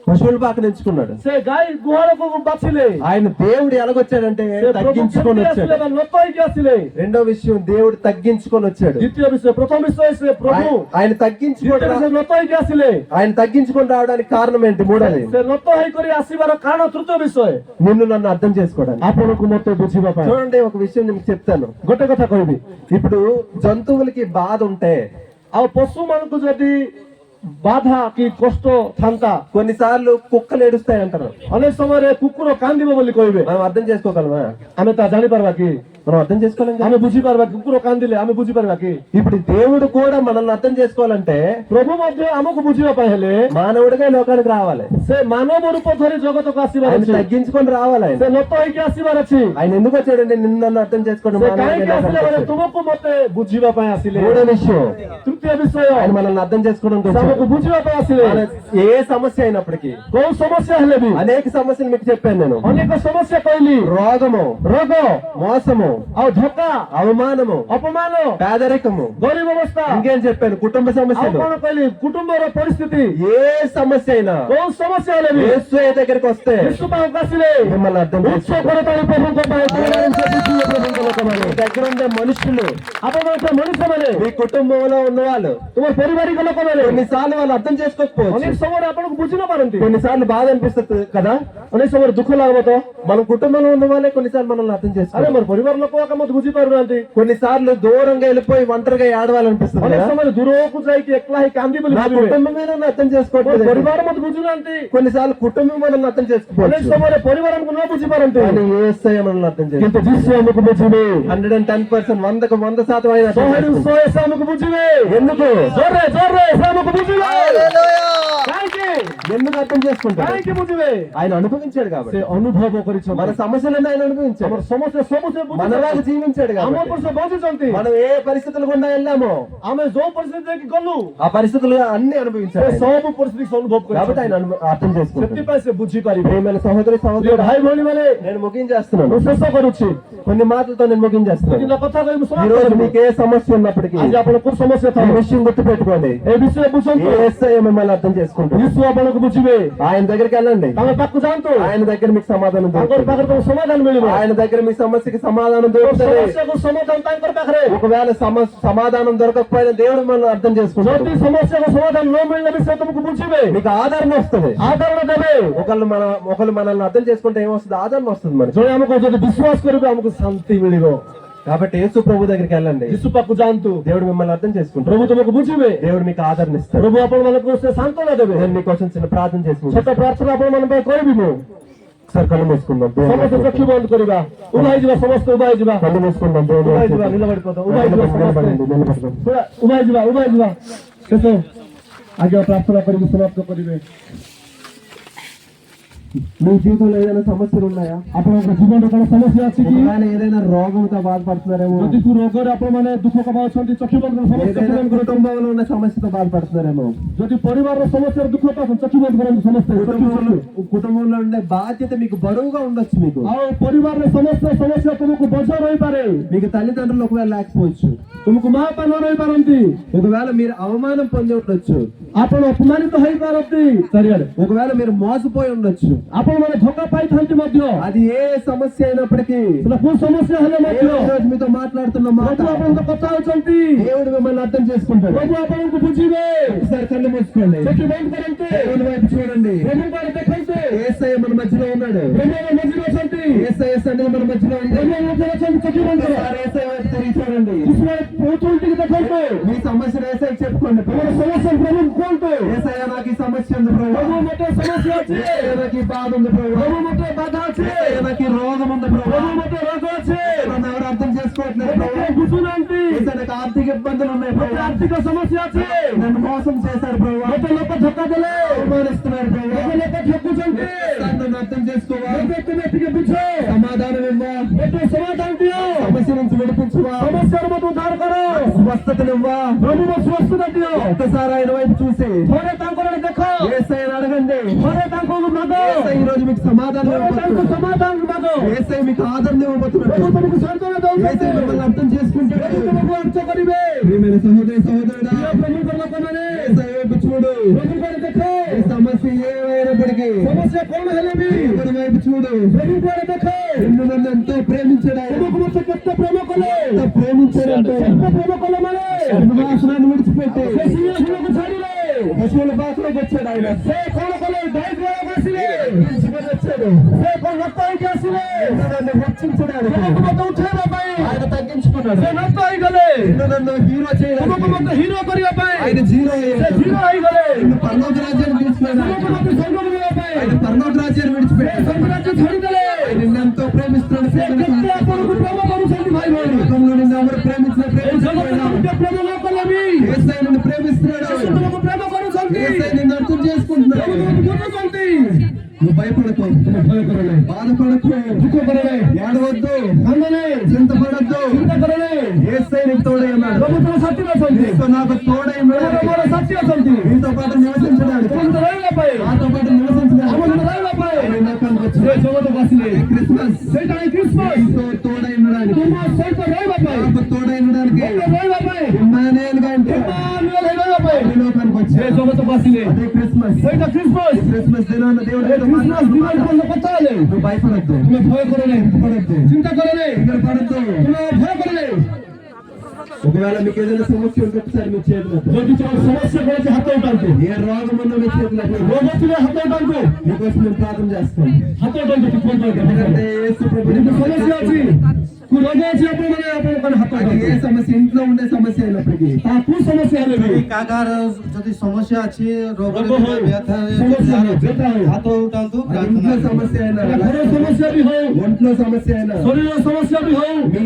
పశువుల పాకను ఎంచుకున్నాడు. ସେ ଗାଈ ଗୁହାଳକୁ ବାଛିଲେ। ఆయన దేవుడు ఎలాగొచ్చాడంటే ସେ ପ୍ରଭୁ తగ్గించుకొని କେମିତି ଆସିଲେ? వచ్చాడు. ନତ ହେଇକି ଆସିଲେ। రెండో విషయం, దేవుడు తగ్గించుకొని వచ్చాడు. ଦ୍ୱିତୀୟ ବିଷୟ, ప్రథమ విషୟ ସେ ପ୍ରଭు ఆయన ଦ୍ୱିତୀୟ తగ్గించుకొని ବିଷୟ ନତ ହେଇକି ଆସିଲେ। ఆయన తగ్గించుకొని రావడానికి కారణం ఏంటి? మూడోది, ସେ ନତ ହେଇକରି ଆସିବାର କାରଣ ତୃତୀୟ ବିଷୟ నిన్ను నన్ను అర్థం చేసుకోవడానికి. ଆପଣଙ୍କୁ ମତେ ବୁଝିବା ପାଇଁ। చూడండి, ఒక విషయం మీకు చెప్తాను. ଗୋଟେ କଥା କହିବି, ఇప్పుడు జంతువులకి బాధ ఉంటే ଆଉ ପଶୁ ମାନଙ୍କୁ ଯଦି ବାଧା କି କଷ୍ଟ ଥାନ୍ତା, కొన్నిసార్లు కుక్కలు ఏడుస్తాయి అంటారు. ଅନେକ ସମୟରେ କୁକୁର କାନ୍ଦିବ ବୋଲି କହିବେ। మనం అర్థం చేసుకోగలమా? ଆମେ ତା ଜାଣିପାରିବା କି? మనం అర్థం చేసుకోలేం కదా. ଆମେ ବୁଝିପାରିବା? କୁକୁର କାନ୍ଦିଲେ ଆମେ ବୁଝିପାରିବା କି? ఇప్పుడు దేవుడు కూడా మనల్ని అర్థం చేసుకోవాలంటే ପ୍ରଭୁ ମଧ୍ୟ ଆମକୁ ବୁଝିବା ପାଇଁ ହେଲେ మానవుడిగా ఈ లోకానికి రావాలి. ସେ ମାନବ రూପ ଧରି జగତକୁ ଆସିବାର ఆయన ଅଛି। తగ్గించుకొని రావాలి. ఆయన ସେ ନତ ହେଇକି ଆସିବାର ଅଛି। ఆయన ఎందుకు వచ్చాడంటే నిన్ను నన్ను అర్థం చేసుకోండి. ସେ କାହିଁକି ଆସିଲେ ମାନେ ତୁମକୁ ମତେ ବୁଝିବା ପାଇଁ ଆସିଲେ। మూడో విషయం, ତୃତୀୟ ବିଷୟ, ఆయన మనల్ని అర్థం చేసుకోవడానికి ସେ వచ్చాడు. ଆମକୁ ବୁଝିବା ପାଇଁ ଆସିଲେ। మన ఏ సమస్య అయినప్పటికీ, କୋଉ ସମସ୍ୟା ହେଲେ ବି, అనేక సమస్యలు మీకు చెప్పాను నేను. ଅନେକ ସମସ୍ୟା କହିଲି, రోగము, ରୋଗ మోసము, ଆଉ ଧୋକା, అవమానము, ଅପମାନ, పేదరికము, ଗରିବ ଅବସ୍ଥା, ఇంకేం చెప్పాను? కుటుంబ ଆଉ సమస్యలు, କଣ କହିଲି, కుటుంబର ପରିସ୍ଥିతి, ఏ సమస్య అయినా କୋଉ ସମସ୍ୟା ହେଲେ ବି యేసు దగ్గరికి వస్తే ଯୀଶୁ ପାଖକୁ ଆସିଲେ మిమ్మల్ని అర్థం ଉଚ୍ଚ చేసుకోండి. କରତାଳି ପ୍ରଭୁଙ୍କ ପାଇଁ ଦୌଡ଼ାନ୍ତି ବୁଝିବେ ପ୍ରଭୁଙ୍କ ଲୋକମାନେ। మీ దగ్గర ఉండే మనుషులు, ଆପଣଙ୍କ ମଣିଷମାନେ, మీ కుటుంబంలో ఉన్న వాళ్ళు ତୁମ ପାରିବାରିକ ଲୋକମାନେ కొన్నిసార్లు వాళ్ళు అర్థం చేసుకోకపోవచ్చు. ଅନେକ ସମୟରେ ଆପଣଙ୍କୁ ବୁଝି ନ ପାରନ୍ତି। కొన్నిసార్లు బాధ అనిపిస్తుంది కదా. ଅନେକ ସମୟରେ ଦୁଃଖ ଲାଗିବ ତ। మన కుటుంబంలో ఉన్న వాళ్ళే కొన్నిసార్లు మనల్ని అర్థం ଆରେ చేసుకోవాలి. ମୋର ପରିବାର ଲୋକ ଆକା ମତେ ବୁଝିପାରୁନାହାନ୍ତି। కొన్నిసార్లు దూరంగా వెళ్ళిపోయి ఒంటరిగా ఏడవాలనిపిస్తుంది ଅନେକ కదా. ସମୟରେ ଦୂରକୁ ଯାଇକି ଏକଲା ହେଇ କାନ୍ଦି ବୋଲି నా ଭାବିବେ। కుటుంబమే నన్ను అర్థం ମୋର చేసుకోవట్లేదు. ପରିବାର ମତେ ବୁଝୁନାହାନ୍ତି। కొన్నిసార్లు కుటుంబం మనల్ని అర్థం ଅନେକ చేసుకోవచ్చు, ସମୟରେ ପରିବାର ଆମକୁ ନ ବୁଝିପାରନ୍ତି, కానీ యేసయ్య మనల్ని అర్థం କିନ୍ତୁ చేసుకోవాలి. ଯୀଶୁ ଆମକୁ ବୁଝିବେ। 110% 100% ఆయన అర్థం 100ରୁ చేసుకుంటాడు. 100 ସେ ଆମକୁ ବୁଝିବେ। ఎందుకు ଜୋରରେ ଜୋରରେ ସେ ଆମକୁ ବୁଝିବେ। କାହିଁକି ఎందుకు అర్థం చేసుకుంటాడు? କାହିଁକି ବୁଝିବେ? ఆయన అనుభవించాడు కాబట్టి. ସେ ଅନୁଭବ କରିଛନ୍ତି। మన సమస్యలను ఆయన అనుభవించాడు, ଆମର ସମସ୍ୟା ସବୁ ସେ మనలాగా ବୁଝିଛନ୍ତି। జీవించాడు ଆମ కాబట్టి. ଉପରେ ସେ ବଞ୍ଚିଛନ୍ତି। మనం ఏ పరిస్థితులు గుండా వెళ్ళామో ଆମେ ଯୋଉ ପରିସ୍ଥିତି ଯାଇକି ଗଲୁ ఆ పరిస్థితులు అన్ని అనుభవించాడు ସେ ఆయన. ସବୁ ପରିସ୍ଥିତି ସେ ଅନୁଭବ కాబట్టి ఆయన କରିଛନ୍ତି। అర్థం చేసుకుంటాడు. ସେଥିପାଇଁ ସେ ବୁଝିପାରିବେ। ప్రియమైన సహోదరి ପ୍ରିୟ సహోదరుడు, ଭାଇ ଭଉଣୀ ମାନେ, నేను ముగించేస్తున్నాను. ମୁଁ ଶେଷ କରୁଛି। కొన్ని మాటలతో నేను ముగించేస్తున్నాను. କିଛିଟା କଥା କହି ମୁଁ ఈ ସମାପ୍ତ రోజు କରିବି। మీకు ఏ సమస్య ఉన్నప్పటికీ ଆଜି ଆପଣଙ୍କୁ ସମସ୍ୟା ఈ ଥାଉ, విషయం గుర్తు పెట్టుకోండి, ଏ ବିଷୟ ବୁଝନ୍ତୁ। యేసయ్య మిమ్మల్ని అర్థం చేసుకుంటాడు. ଯୀଶୁ ଆପଣଙ୍କୁ ବୁଝିବେ। ఆయన దగ్గరికి వెళ్ళండి, ତାଙ୍କ ପାଖକୁ ଯାଆନ୍ତୁ। ఆయన దగ్గర మీకు సమాధానం ତାଙ୍କର దొరుకుతుంది. ପାଖରେ ତମକୁ ସମାଧାନ ମିଳିବ। ఆయన దగ్గర మీ సమస్యకి సమాధానం దొరుకుతుంది. ସମସ୍ୟାକୁ ସମାଧାନ ତାଙ୍କର ପାଖରେ। ఒకవేళ సమాధానం దొరకకపోయినా దేవుడు మనల్ని అర్థం చేసుకుంటాడు. ଯଦି ସମସ୍ୟାକୁ ସମାଧାନ ନ ମିଳିଲେ ବି ସେ ତମକୁ ବୁଝିବେ, మీకు ఆదరణ వస్తుంది. ଆଦରଣ ଦେବେ। ఒకళ్ళు మనల్ని అర్థం చేసుకుంటే ఏమొస్తుంది? ఆదరణ వస్తుంది మనకి. ଜଣେ ଆମକୁ ଯଦି ବିଶ୍ୱାସ କରିବେ ଆମକୁ ଶାନ୍ତି ମିଳିବ। కాబట్టి యేసు ప్రభు దగ్గరికి వెళ్ళండి, ଯୀଶୁ ପାଖକୁ ଯାଆନ୍ତୁ। దేవుడు మిమ్మల్ని అర్థం చేసుకుంటాడు. ପ୍ରଭୁ ତମକୁ ବୁଝିବେ। దేవుడు మీకు ఆదరణ ఇస్తాడు. ପ୍ରଭୁ ଆପଣମାନଙ୍କୁ ସେ ସାନ୍ତ୍ୱନା ଦେବେ। నేను మీకోసం చిన్న ప్రార్థన ଛୋଟ చేసుకుంటాను. ପ୍ରାର୍ଥନା ଆପଣମାନଙ୍କ ପାଇଁ କରିବି ମୁଁ। ఒకసారి కళ్ళు మూసుకుందాం. ସମସ୍ତେ ଚକ୍ଷୁ ବନ୍ଦ କରିବା, ଉଭା ହେଇଯିବା, ସମସ୍ତେ ଉଭା ହେଇଯିବା, కళ్ళు మూసుకుందాం. ଉଭା ହେଇଯିବା, ନିଲବଡ଼ିପଦ ଉଭା ହେଇଯିବା, ସମସ୍ତେ ପୁରା ଉଭା ହେଇଯିବା, ଉଭା ହେଇଯିବା। ଶେଷ ଆଜ୍ଞା ପ୍ରାର୍ଥନା କରିକି ସମାପ୍ତ କରିବେ। మీ జీవితంలో ఏదైనా సమస్యలు ఉన్నాయా? ଆପଣଙ୍କ ଜୀବନରେ କଣ ସମସ୍ୟା ଅଛି କି? ఒకవేళ ఏదైనా రోగంతో బాధపడుతున్నారేమో, ଯଦି କୋଉ ରୋଗରେ ଆପଣମାନେ ଦୁଃଖ ପାଉଛନ୍ତି, ଚକ୍ଷୁ ବନ୍ଦ କରନ୍ତୁ, ସମସ୍ତେ ఏదైనా ଚକ୍ଷୁ ବନ୍ଦ କରନ୍ତୁ। కుటుంబంలో ఉన్న సమస్యతో బాధపడుతున్నారేమో, ଯଦି ପରିବାରର ସମସ୍ୟାର ଦୁଃଖ ପାଉଛନ୍ତି, ଚକ୍ଷୁ ବନ୍ଦ କରନ୍ତୁ ସମସ୍ତେ। కుటుంబంలో ఉండే బాధ్యత మీకు బరువుగా ఉండొచ్చు. మీకు ଆଉ ପରିବାରରେ ସମସ୍ୟା ତୁମକୁ ବୋଝ ରହିପାରେ। మీకు తల్లిదండ్రులు ఒకవేళ లేకపోవచ్చు, ତୁମକୁ ମା ବାପା ନ ରହିପାରନ୍ତି, ఒకవేళ మీరు అవమానం పొంది ఉండొచ్చు, ଆପଣ ଅପମାନିତ ହେଇପାରନ୍ତି ଚାରିଆଡେ, ఒకవేళ మీరు మోసపోయి ఉండొచ్చు. ଆପଣମାନେ ଧୋକା ପାଇଥାନ୍ତି ମଧ୍ୟ। అది ఏ సమస్య అయినప్పటికీ ସେଟା କୋଉ ସମସ୍ୟା ହେଲେ ମଧ୍ୟ దేవుడు ఈ రోజు మీతో మాట్లాడుతున్న మాట, ପ୍ରଭୁ ଆପଣଙ୍କ କଥା ହଉଛନ୍ତି। దేవుడు మిమ్మల్ని అర్థం చేసుకుంటాడు. ପ୍ରଭు ଆପଣଙ୍କୁ ବୁଝିବେ। ఒకసారి కళ్ళు మూసుకోండి, ଚକ୍ଷୁ ବନ୍ଦ କରନ୍ତୁ, దేవుని వైపు చూడండి. ପ୍ରଭୁଙ୍କ ଆଡେ ଦେଖନ୍ତୁ। యేసయ్య మన మధ్యలో ఉన్నాడు. ପ୍ରଭୁ ଆମ ମଝିରେ ଅଛନ୍ତି, యేసయ్య సన్నిధి మన మధ్యలో ఉంది. ପ୍ରଭୁ ଆମ ମଝିରେ ଅଛନ୍ତି। ଚକ୍ଷୁ ବନ୍ଦ କର, ఒకసారి యేసయ్య వైపు తిరిగి చూడండి. ଟିକେ ଦେଖନ୍ତୁ। మీ సమస్యను యేసయ్యకి చెప్పుకోండి. ତମର ସମସ୍ୟା ପ୍ରଭୁଙ୍କୁ କୁହନ୍ତୁ। యేసయ్య నాకు ఈ సమస్య ఉంది ప్రభు, ପ୍ରଭୁ ମୋତେ ସମସ୍ୟା ଅଛି, యేసయ్య నాకు ఈ బాధ ఉంది ప్రభు, ପ୍ରଭୁ ମୋତେ ବାଧା ଅଛି, యేసయ్య నాకు ఈ రోగం ఉంది ప్రభు, ପ୍ରଭు ମୋତେ ରୋଗ ଅଛି, నన్ను ఎవరు అర్థం చేసుకోవట్లేదు ମୋତେ ప్రభు, କେହି ବୁଝୁନାହାନ୍ତି, యేసయ్య నాకు ఆర్థిక ఇబ్బందులు ఉన్నాయి ମୋତେ ప్రభు, ଆର୍ଥିକ ସମସ୍ୟା ଅଛି, నన్ను మోసం చేశారు ప్రభు, ମୋତେ ଲୋକ ଧୋକା ଦେଲେ, అవమానిస్తున్నారు ప్రభు, ମୋତେ ଲୋକ ଠକୁଛନ୍ତି, నన్ను అర్థం చేసుకోవా, ମୋତେ ତୁମେ ଟିକେ ବୁଝ, సమాధానం ఇవ్వా, ମୋତେ ସମାଧାନ ଦିଅ, సమస్య నుంచి విడిపించువా, ସମସ୍ୟାରୁ ମୋତେ ଉଦ୍ଧାର କର, స్వస్థతనివ్వా. ପ୍ରଭୁ ମୋ ସ୍ୱସ୍ଥତା ଦିଅ। ఒక్కసారి ఆయన వైపు చూసి ଥରେ ତାଙ୍କର ଆଡେ ଦେଖ, యేసయ్యని అడగండి. ଥରେ ତାଙ୍କୁ ମାଗ, యేసయ్య ఈ రోజు మీకు సమాధానం ଥରେ ତାଙ୍କୁ ఇవ్వబోతున్నాడు. ସମାଧାନ ମାଗ। యేసయ్య మీకు ఆదరణ ఇవ్వబోతున్నాడు. ପ୍ରଭୁ ତମକୁ ସାନ୍ତ୍ୱନା ଦଉଛନ୍ତି, యేసయ్య మిమ్మల్ని అర్థం చేసుకుంటాడు. ପ୍ରଭୁ ତୁମକୁ ଅର୍ଥ କରିବେ। ప్రియమైన సహోదరి సహోదరుడా, ପ୍ରିୟ ପ୍ରଭୁଙ୍କ ଲୋକମାନେ, యేసయ్య వైపు చూడు. ପ୍ରଭୁଙ୍କ ଆଡେ ଦେଖ, ఈ సమస్య ఏమైనప్పటికీ ସମସ୍ୟା କଣ ହେଲେ ବି దేవుని వైపు చూడు. ପ୍ରଭୁଙ୍କ ଆଡେ ଦେଖ। నిన్ను నన్ను ఎంతో ప్రేమించాడు ఆయన. ତୁମକୁ ମୋତେ କେତେ ପ୍ରେମ କଲେ, ఎంత ప్రేమించాడంటే କେତେ ପ୍ରେମ କଲେ ମାନେ సింహాసనాన్ని విడిచిపెట్టి ସେ ସିଂହାସନକୁ ଛାଡ଼ିଲେ, పశువుల బాసలోకి వచ్చాడు ఆయన. ସେ କଣ కଲେ? ଦୈତ୍ୟକୁ ଆସିଲେ, చివరి వచ్చాడు. ସେ କଣ ରକ୍ତ ହେଇକି ଆସିଲେ, నిన్ను నన్ను హెచ్చించడానికి ତୁମକୁ ମୋତେ ଉଠେଇବା ପାଇଁ ఆయన తగ్గించుకున్నాడు. ସେ ନଷ୍ଟ ହେଇଗଲେ, నిన్ను నన్ను హీరో ତୁମକୁ చేయడానికి ମୋତେ ହିରୋ କରିବା ପାଇଁ ఆయన జీరో ସେ అయ్యాడు. ହିରୋ ହେଇଗଲେ, నిన్ను పరలోక రాజ్యాన్ని ତୁମକୁ తీసుకున్నాడు. ମୋତେ ସ୍ୱର୍ଗକୁ ନେବା ପାଇଁ ఆయన పరలోక రాజ్యాన్ని ସେ విడిచిపెట్టాడు. ସ୍ୱର୍ଗ రాଜ୍ୟ ଛାଡ଼ିଦେଲେ। ఆయన నిన్నెంతో ప్రేమిస్తున్నాడు. ସେ କେତେ ଆପଣଙ୍କୁ ପ୍ରେମ କରୁଛନ୍ତି ଭାଇ ଭଉଣୀ। లోకంలో నిన్ను ఎవరు ప్రేమించిన ଏ ప్రేమించలేదు. ଜଗତରେ ପ୍ରେମ ନ କଲେ ବି యేసయ్య నిన్ను ప్రేమిస్తున్నాడు. ସେ ତୁମକୁ ప్రేమ କରୁଛନ୍ତି, యేసయ్య నిన్ను అర్థం చేసుకుంటున్నాడు. ତୁମକୁ ବୁଝୁଛନ୍ତି। నువ్వు భయపడకు, భయపడలే, బాధపడకు, దుఃఖపడలే, ఏడవద్దు, అందలే, చింతపడద్దు. ଚିନ୍ତାକରଲେ, యేసయ్య నీకు తోడై ఉన్నాడు. ପ୍ରଭୁ ତୁମ ସାଥୀ ଅଛନ୍ତି, నీకు నాకు తోడై ఉన్నాడు. ମୋର ସାଥୀ ଅଛନ୍ତି, నీతో పాటు నివసించడానికి, ତୁମ ସହିତ ରହିବା ପାଇଁ, నాతో పాటు ଆମ నివసించడానికి ସହିତ ରହିବା ପାଇଁ ఆయన లోకానికి ସେ వచ్చాడు. ଜଗତକୁ ଆସିଲେ। క్రిస్మస్ ସେଇଟା ହିଁ ଖ୍ରୀଷ୍ଟମାସ। నీతో తోడై ఉండడానికి, ତୁମ ସହିତ ରହିବା ପାଇଁ, నాకు తోడై ఉండడానికి, ମୋତେ ରହିବା ପାଇଁ, ఇమ్మానుయేల్ గా అంటే ଇମ୍ମାନୁଏଲ ହେଇ ରହିବା ପାଇଁ ఈ లోకానికి ସେ వచ్చాడు. ଜଗତକୁ ଆସିଲେ। అదే క్రిస్మస్. ସେଇଟା ଖ୍ରୀଷ୍ଟମାସ। క్రిస్మస్ దినాన దేవుడు ଏ ଖ୍ରୀଷ୍ଟମାସ ଦିନ କଥା ହେଲେ నువ్వు భయపడద్దు, ତୁମେ ଭୟ କରଲେ, పడద్దు, ଚିନ୍ତା କରଲେ, ఇక్కడ పడద్దు. ତୁମେ ଭୟ କରଲେ। ఒకవేళ మీకు ఏదైనా సమస్య ఉంటే ఒకసారి మీ చేతులు ఎత్తండి. যদি তোমার সমস্যা করেছে হাত উঠাতে, ఏ రోగం ఉన్నా మీ చేతులు ఎత్తండి. রোগ ছিল হাত উঠাতে, మీకోసం మేము ప్రార్థన చేస్తాం. হাত উঠাতে ঠিক করতে ఎందుకంటే యేసు ప్రభువు কিন্তু সমস্যা আছে, কু রোগ আছে আপনাদের আপনাদের হাত అది ఏ উঠাতে, సమస్య ఇంట్లో ఉండే సమస్య అయినప్పటికీ তা কু সমস্যা হলে যদি কাকার যদি সমস্যা আছে রোগ রোগ হয়, ব্যথা সমস্যা হয়, ব্যথা হয়। হাত উঠান্তু అది ఇంట్లో సమస్య అయినా ঘরের সমস্যা বি হোক, ఒంట్లో సమస్య అయినా শরীরের সমস্যা বি হোক, మీ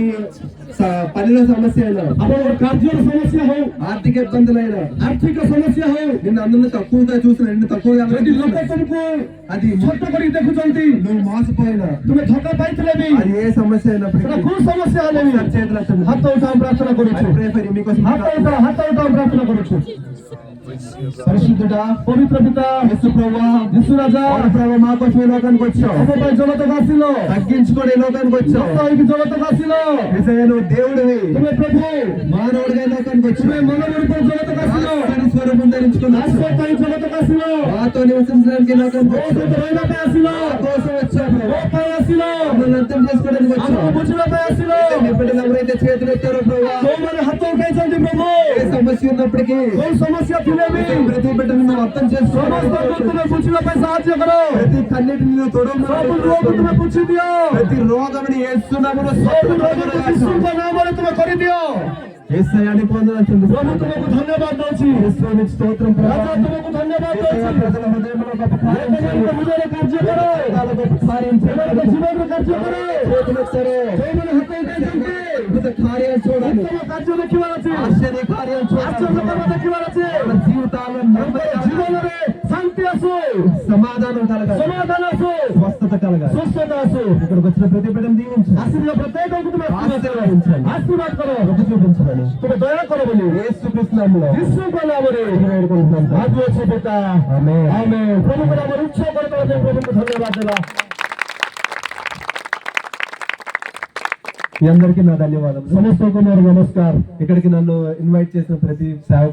పనిలో సమస్య అయినా আপনার কার্যের সমস্যা হোক, ఆర్థిక ఇబ్బందులైనా আর্থিক সমস্যা হোক, నిన్ను అందరిని తక్కువగా చూసిన నిన్ను తక్కువగా যদি লোক তোমাকে అది ছোট করে দেখুଛନ୍ତି, నువ్వు మోసపోయినా তুমি ধোকা পাইছিলে বি, అది ఏ సమస్య అయినప్పటికీ সেটা কোন সমস্যা হলে বি, ఒకసారి చేతులు ఎత్తండి. হাত উঠাও প্রার্থনা করুছো, I pray for you. మీకోసం হাত উঠাও প্রার্থনা করুছো। పరిశుద్ధుడా, পবিত্র পিতা యేసు ప్రభువా, যিশু রাজা, అవును ప్రభు మా కోసం ఈ లోకానికి వచ్చావు. অপবাই জগতকে আসিল, తగ్గించుకొని ఈ లోకానికి వచ్చావు. রক্ত জগতকে আসিল, నిజంగా నువ్వు దేవుడివి, তুমি প্রভু, మానవుడిగా ఈ లోకానికి তুমি వచ్చావు. মানবের উপর জগতকে আসিল, ఆశ్చర్య స్వరూపం ధరించుకొని వచ్చావు. আশ্চর্য জগতকে আসিল, మాతో నివసించడానికి ఈ లోకానికి వచ్చావు. ঔষধ রইলাতে আসিল, మా కోసం వచ్చావు ప్రభు. ওপাই আসিল, మమ్మల్ని అర్థం చేసుకోవడానికి వచ్చావు. আমাকে বুঝিলাতে আসিল, మీ బిడ్డలు ఎవరైతే చేతులు ఎత్తారో ప్రభు, তোমার হাত উঠাইছেন প্রভু, ఏ సమస్య ఉన్నప్పటికీ কোন সমস্যা তুলেবি, ప్రతి బిడ్డను నువ్వు అర్థం সমস্ত చేసుకోవాలి. তুমি বুঝিলাতে সাহায্য করো, ప్రతి కన్నిటిని నువ్వు সব রোগ তুমি తొడవు. বুঝি দিও, ప్రతి రోగముని యేసునామములో সব রোগ যিশুর নামে তুমি করে দিও। యేసయ్యని పొందాల్సింది. প্রভু তোমাকে ধন্যবাদ দৌছি, యేసుని స్తోత్రం রাজা ప్రభు. তোমাকে ধন্যবাদ యేసయ్య দৌছি, ప్రజల హృదయంలో గొప్ప కార్యం তোমার చేయండి. হৃদয়ে কার্য করো, జీవితాల గొప్ప కార్యం তোমার చేయండి. জীবনে কার্য করো, చేతులు ఎత్తారు. তোমার হাতে উঠাইছেন అద్భుత కార్యాలు చూడండి. তোমার কার্য দেখিবার আছে, ఆశ్చర్య కార్యాలు আশ্চর্য చూడండి. কর্ম দেখিবার আছে, మన జీవితాల్లో నెమ్మది জীবনে শান্তি আসো, సమాధానం కలగాలి, সমাধান আসো, స్వస్థత కలగాలి. সুস্থতা আসো। ఇక్కడికి వచ్చిన ప్రతి బిడ్డను దీవించండి, আশীর্বাদ প্রত্যেককে তুমি ఆశీర్వదించండి, আশীর্বাদ করো, కృప చూపించండి. তুমি দয়া করো বলি యేసుక్రీస్తు నామములో যিশুর নামে వేడుకుంటున్నాం. আজ হচ্ছে পিতা, ఆమేన్. আমেন। প্রভুকে আমার উৎস করে তোমাদের প্রভুকে ধন্যবাদ দেবা। మీ అందరికీ నా ధన్యవాదాలు. সমস্ত নমস্কার। ఇక్కడికి నన్ను ఇన్వైట్ చేసిన ప్రతి సేవ